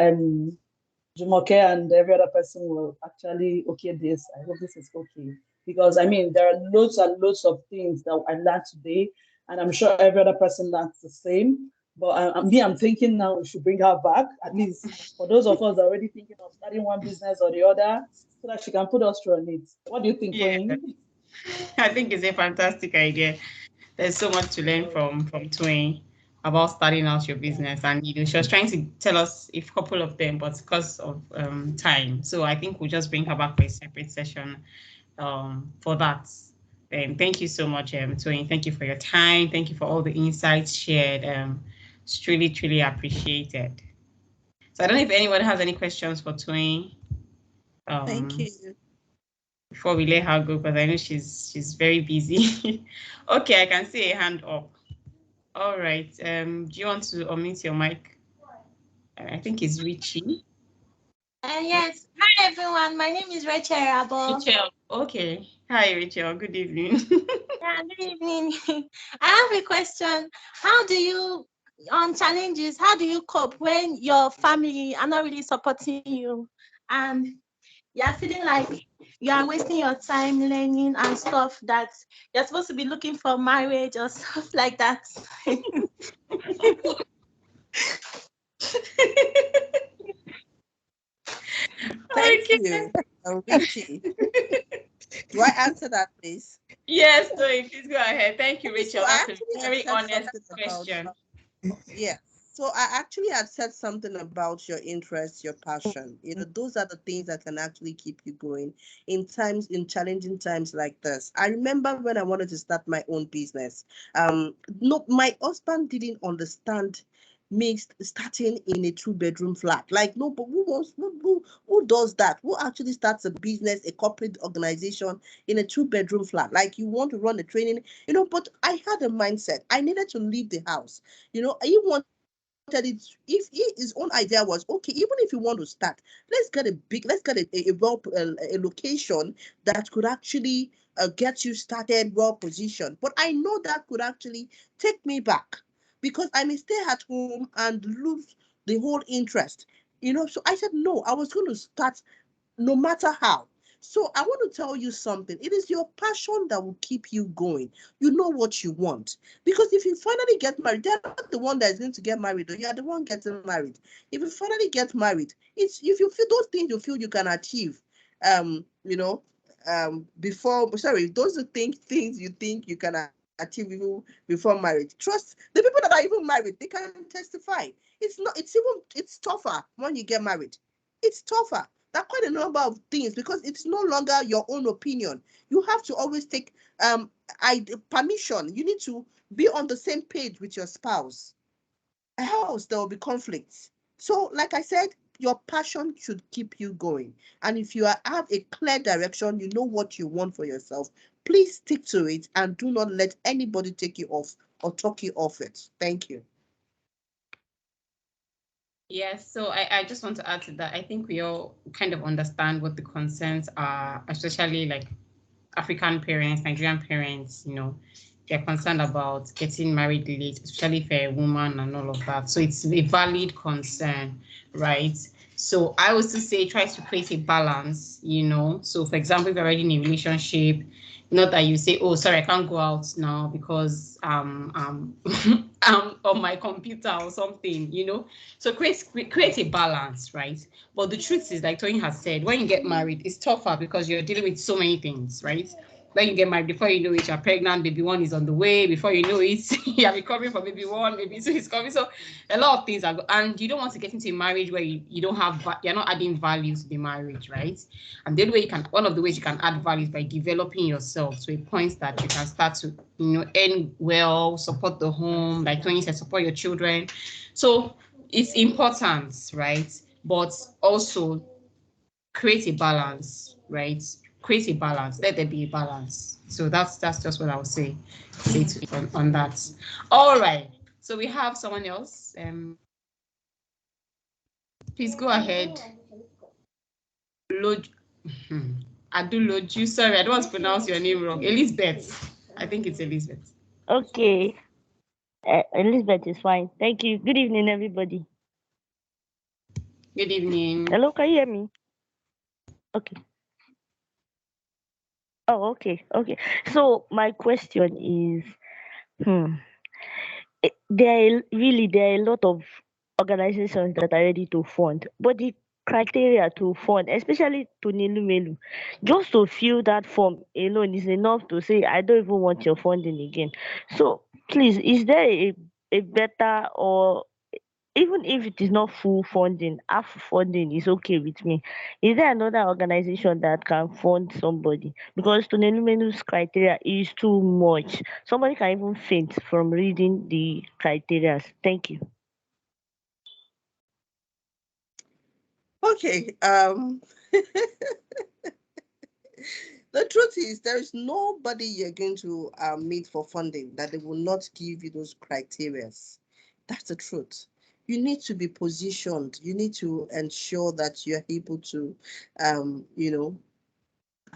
Jumoke and every other person will actually okay this. I hope this is okay. Because I mean, there are loads and loads of things that I learned today, and I'm sure every other person learns the same. But I'm thinking now we should bring her back, at least for those of us that are already thinking of starting one business or the other, so that she can put us through on it. What do you think, Yeah, Toyin? I think it's a fantastic idea. There's so much to learn from Toyin about starting out your business, and she was trying to tell us a couple of them, but because of time, so I think we'll just bring her back for a separate session for that. And thank you so much, Toyin. Thank you for your time. Thank you for all the insights shared. It's truly appreciated. So I don't know if anyone has any questions for Toyin. Thank Um, you. before we let her go, because I know she's very busy. Okay, I can see a hand up. All right. Do you want to unmute your mic? I think it's Richie. Yes. Hi, everyone. My name is Rachel Rabo. Rachel. Okay. Hi, Rachel. Good evening. Yeah, good evening. I have a question. How do you, on challenges, how do you cope when your family are not really supporting you and you're feeling like you are wasting your time learning and stuff that you're supposed to be looking for marriage or stuff like that? Thank Okay. you, Richie. Do I answer that, please? Yes, so please go ahead. Thank you, Okay, so Rachel. I That's a actually had very said honest something about question. yeah. So I actually had said something about your interests, your passion. Those are the things that can actually keep you going in challenging times like this. I remember when I wanted to start my own business. No, my husband didn't understand me starting in a two-bedroom flat. Like, no, but who does that? Who actually starts a business, a corporate organization in a two-bedroom flat? Like, you want to run a training, but I had a mindset. I needed to leave the house. He wanted it. If his own idea was okay, even if you want to start, let's get a location that could actually get you started well positioned. But I know that could actually take me back because I may stay at home and lose the whole interest. So I said no. I was going to start no matter how. So I want to tell you something. It is your passion that will keep you going. You know what you want. Because if you finally get married, they're not the one that is going to get married, or you're the one getting married. If you finally get married, it's if you feel those things you feel you can achieve, um, you know, before, sorry, those who think things you think you can achieve even before marriage. Trust the people that are even married, they can testify. It's tougher when you get married. It's tougher. There are quite a number of things because it's no longer your own opinion. You have to always take permission. You need to be on the same page with your spouse, else there will be conflicts. So, like I said, your passion should keep you going. And if you have a clear direction, you know what you want for yourself, please stick to it and do not let anybody take you off or talk you off it. Thank you. Yes, so I just want to add to that. I think we all kind of understand what the concerns are, especially like African parents, Nigerian parents, they're concerned about getting married late, especially for a woman and all of that. So it's a valid concern, right? So I would still say try to create a balance, So for example, if you're already in a relationship, not that you say, oh, sorry, I can't go out now because I'm on my computer or something, So create a balance, right? But the truth is, like Toyin has said, when you get married, it's tougher because you're dealing with so many things, right? When you get married, before you know it, you're pregnant, baby one is on the way. Before you know it, you're recovering from baby one, baby two is coming. So a lot of things are, and you don't want to get into a marriage where you don't have, you're not adding value to the marriage, right? And the only way one of the ways you can add value is by developing yourself to a point that you can start to, earn well, support the home, like Tony said, support your children. So it's important, right? But also create a balance, right? Create a balance. Let there be a balance. So that's just what I would say on that. All right. So we have someone else. Please go ahead. Aduloju. Sorry, I don't want to pronounce your name wrong. Elizabeth. I think it's Elizabeth. Okay, Elizabeth is fine. Thank you. Good evening, everybody. Good evening. Hello, can you hear me? Okay. Oh, okay, okay. So my question is, there are a lot of organizations that are ready to fund, but the criteria to fund, especially to Nilumelu, just to fill that form alone is enough to say I don't even want your funding again. So please, is there a better, or even if it is not full funding, half funding is okay with me. Is there another organization that can fund somebody? Because Tonelumenu's criteria is too much. Somebody can even faint from reading the criteria. Thank you. Okay. The truth is, there is nobody you're going to meet for funding that they will not give you those criteria. That's the truth. You need to be positioned. You need to ensure that you're able to,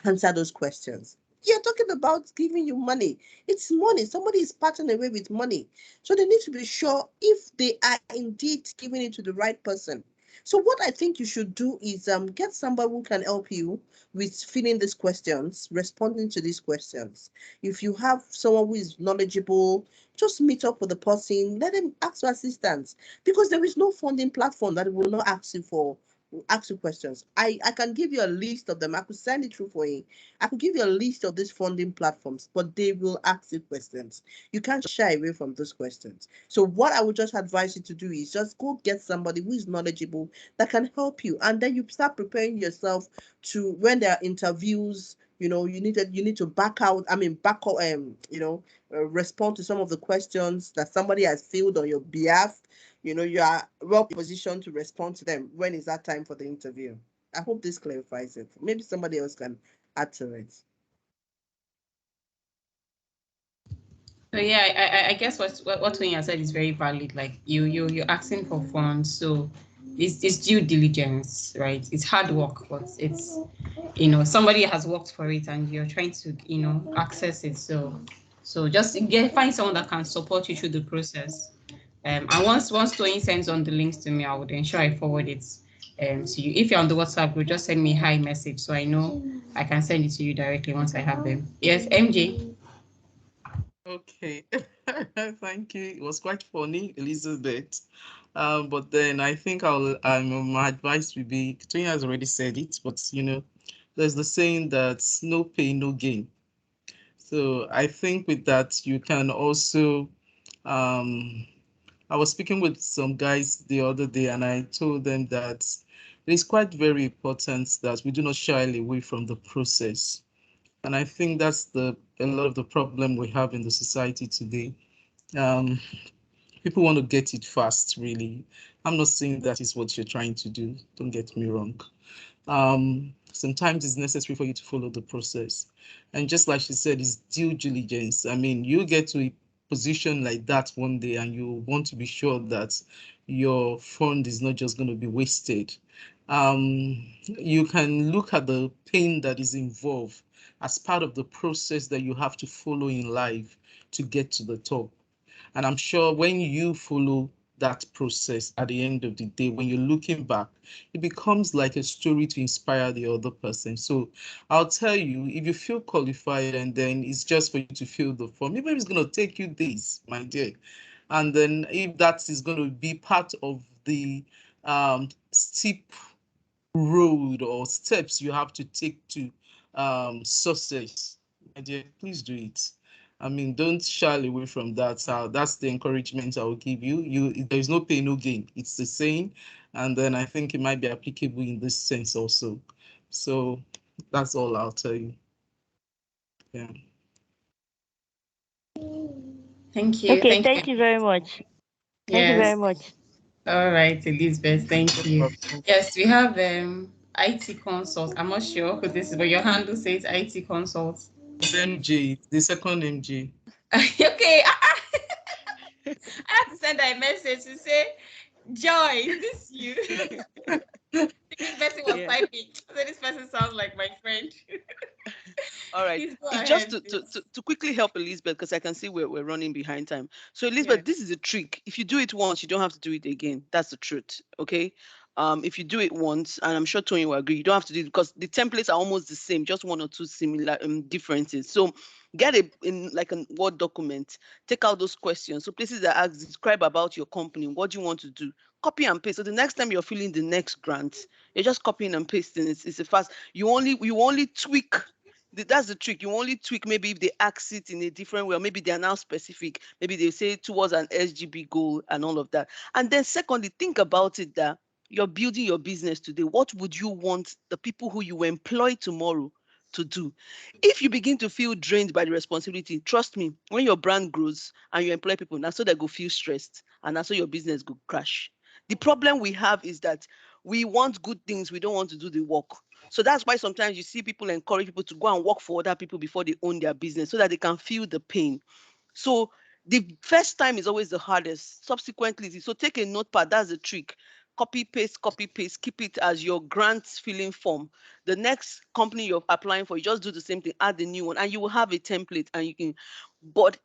answer those questions. You're talking about giving you money. It's money. Somebody is parting away with money. So they need to be sure if they are indeed giving it to the right person. So what I think you should do is get somebody who can help you with filling these questions, responding to these questions. If you have someone who is knowledgeable, just meet up with the person, let them ask for assistance, because there is no funding platform that will not ask you questions. I can give you a list of them. I could send it through for you. I could give you a list of these funding platforms, but they will ask you questions. You can't shy away from those questions. So what I would just advise you to do is just go get somebody who is knowledgeable that can help you, and then you start preparing yourself to when there are interviews. You need to back out. I mean, respond to some of the questions that somebody has filled on your behalf. You are well positioned to respond to them when it's that time for the interview. I hope this clarifies it. Maybe somebody else can add to it. So yeah, I guess what Tony has said is very valid. Like you're asking for funds, so it's due diligence, right? It's hard work, but it's somebody has worked for it, and you're trying to access it. So just find someone that can support you through the process. And once Tony sends on the links to me, I would ensure I forward it to you. If you're on the WhatsApp group, just send me a hi message so I know I can send it to you directly once I have them. Yes, MJ. Okay, thank you. It was quite funny, Elizabeth. But then I think my advice would be, Toyin has already said it, but there's the saying that no pain, no gain. So I think with that, you can also, um, I was speaking with some guys the other day and I told them that it is quite very important that we do not shy away from the process. And I think that's a lot of the problem we have in the society today. Um, People want to get it fast, really. I'm not saying that is what you're trying to do. Don't get me wrong. Sometimes it's necessary for you to follow the process. And just like she said, it's due diligence. I mean, you get to a position like that one day and you want to be sure that your fund is not just going to be wasted. You can look at the pain that is involved as part of the process that you have to follow in life to get to the top. And I'm sure when you follow that process at the end of the day, when you're looking back, it becomes like a story to inspire the other person. So I'll tell you, if you feel qualified and then it's just for you to fill the form, maybe it's going to take you days, my dear. And then if that is going to be part of the steep road or steps you have to take to success, my dear, please do it. I mean, don't shy away from that. That's the encouragement I will give you. There's no pain, no gain. It's the same, and then I think it might be applicable in this sense also. So that's all I'll tell you. Yeah. Thank you. Okay, Thank thank you you. very much. Thank you very Yes. much. All right, Elizabeth. Thank you. Yes, we have IT consult. I'm not sure who this is, but your handle says IT consult. It's MJ, the second MJ. Okay. I had to send her a message to say, Joy, is this you? This person was Yeah. typing. So this person sounds like my friend. All right. Please go It's just ahead. to quickly help Elizabeth, because I can see we're running behind time. So Elizabeth, this is a trick. If you do it once, you don't have to do it again. That's the truth. Okay. If you do it once, and I'm sure Tony will agree, you don't have to do it because the templates are almost the same, just one or two similar differences. So get it in like a Word document, take out those questions. So places that ask, describe about your company, what do you want to do? Copy and paste. So the next time you're filling the next grant, you're just copying and pasting. It's a fast. You only tweak. That's the trick. You only tweak maybe if they ask it in a different way, or maybe they are now specific. Maybe they say towards an SGB goal and all of that. And then secondly, think about it that you're building your business today. What would you want the people who you employ tomorrow to do? If you begin to feel drained by the responsibility, trust me, when your brand grows and you employ people, that's so they go feel stressed and that's so your business go crash. The problem we have is that we want good things, we don't want to do the work. So that's why sometimes you see people encourage people to go and work for other people before they own their business so that they can feel the pain. So the first time is always the hardest. Subsequently, so take a notepad. That's the trick. Copy, paste, keep it as your grant filling form. The next company you're applying for, you just do the same thing, add the new one, and you will have a template and you can, but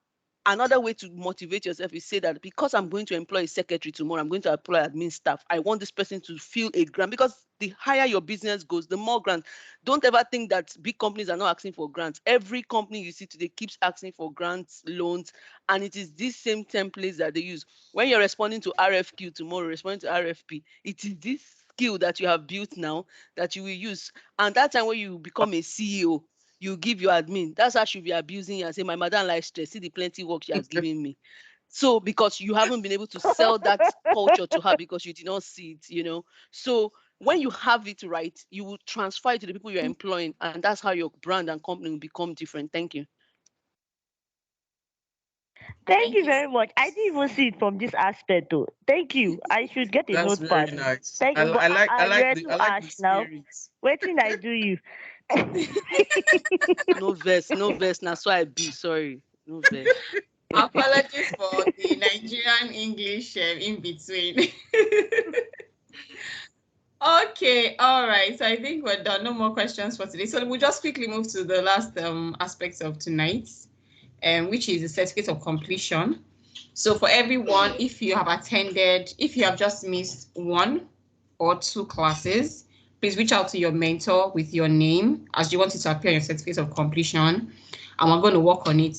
another way to motivate yourself is say that because I'm going to employ a secretary tomorrow, I'm going to employ admin staff. I want this person to feel a grant, because the higher your business goes, the more grants. Don't ever think that big companies are not asking for grants. Every company you see today keeps asking for grants, loans, and it is these same templates that they use. When you're responding to RFQ tomorrow, responding to RFP, it is this skill that you have built now that you will use. And that time when you become a CEO, you give your admin. That's how she'll be abusing you and say, my madam likes stress. See the plenty work she has given me. So because you haven't been able to sell that culture to her because you did not see it. So when you have it right, you will transfer it to the people you're employing, and that's how your brand and company will become different. Thank you. Thank you very much. I didn't even see it from this aspect though. Thank you. I should get a That's very notepad. nice. Thank you. But I you're like too I like the ash now. spirit. Waiting I do you. No verse, no verse. Now, so I be sorry. No verse. Apologies for the Nigerian English in between. Okay, all right. So I think we're done. No more questions for today. So we'll just quickly move to the last aspect of tonight, which is the certificate of completion. So for everyone, if you have just missed one or two classes, please reach out to your mentor with your name as you want it to appear on your certificate of completion. And we're going to work on it,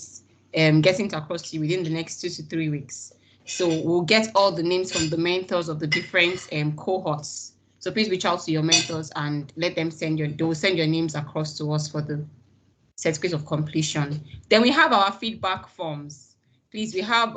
getting it across to you within the next 2 to 3 weeks. So we'll get all the names from the mentors of the different cohorts So please reach out to your mentors and let them they'll send your names across to us for the certificate of completion. Then we have our feedback forms. Please, we have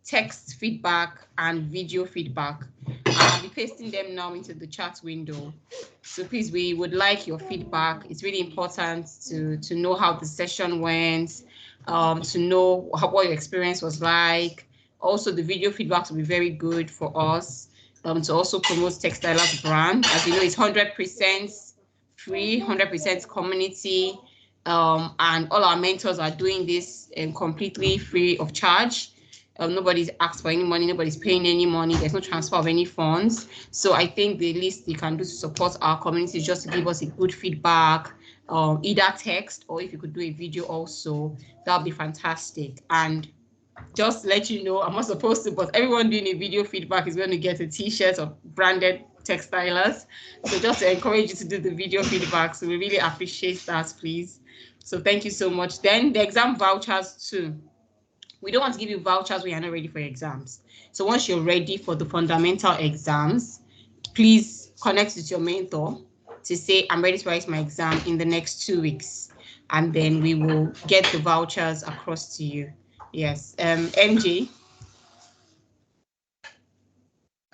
text feedback and video feedback. I'll be pasting them now into the chat window. So please, we would like your feedback. It's really important to know how the session went, to know what your experience was like. Also, the video feedback will be very good for us to also promote Textiler's brand. As you know, it's 100% free, 100% community. And all our mentors are doing this completely free of charge. Nobody's asked for any money, nobody's paying any money, there's no transfer of any funds. So I think the least you can do to support our community is just to give us a good feedback, either text or if you could do a video also, that would be fantastic. And just to let you know, I'm not supposed to, but everyone doing a video feedback is going to get a t-shirt of branded Textilers. So just to encourage you to do the video feedback. So we really appreciate that, please. So thank you so much. Then the exam vouchers too. We don't want to give you vouchers when you're not ready for your exams. So once you're ready for the fundamental exams, please connect with your mentor to say, I'm ready to write my exam in the next 2 weeks. And then we will get the vouchers across to you. Yes. MJ.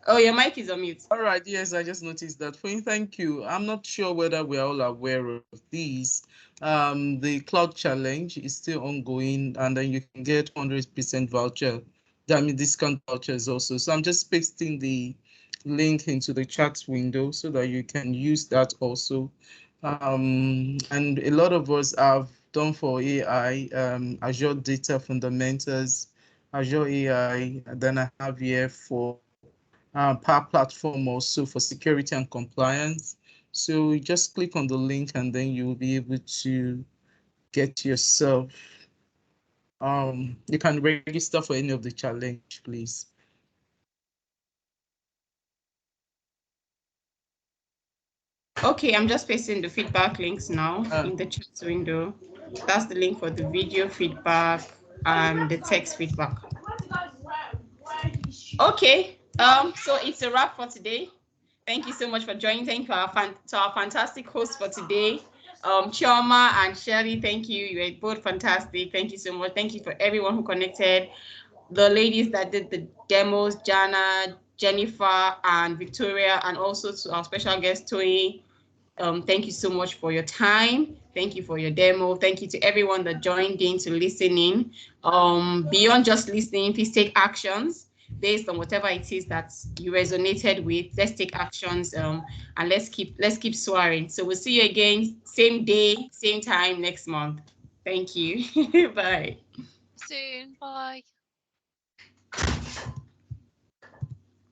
Oh, your mic is on mute. All right. Yes, I just noticed that. Thank you. I'm not sure whether we're all aware of these. The cloud challenge is still ongoing, and then you can get 100% voucher. I mean, discount vouchers also. So I'm just pasting the link into the chat window so that you can use that also. And a lot of us have done for AI, Azure Data Fundamentals, Azure AI. Then I have here for Power Platform also for security and compliance. So you just click on the link and then you will be able to get yourself. You can register for any of the challenge, please. Okay, I'm just pasting the feedback links now in the chat window. That's the link for the video feedback and the text feedback. Okay, so it's a wrap for today. Thank you so much for joining. Thank you to our fantastic hosts for today, Chioma and Shelly. Thank you. You were both fantastic. Thank you so much. Thank you for everyone who connected. The ladies that did the demos, Jannah, Jennifer, and Victoria, and also to our special guest, Toyin. Thank you so much for your time. Thank you for your demo. Thank you to everyone that joined in to listen in. Beyond just listening, please take actions based on whatever it is that you resonated with. Let's take actions and let's keep soaring. So we'll see you again, same day, same time next month. Thank you. Bye. Soon. Bye.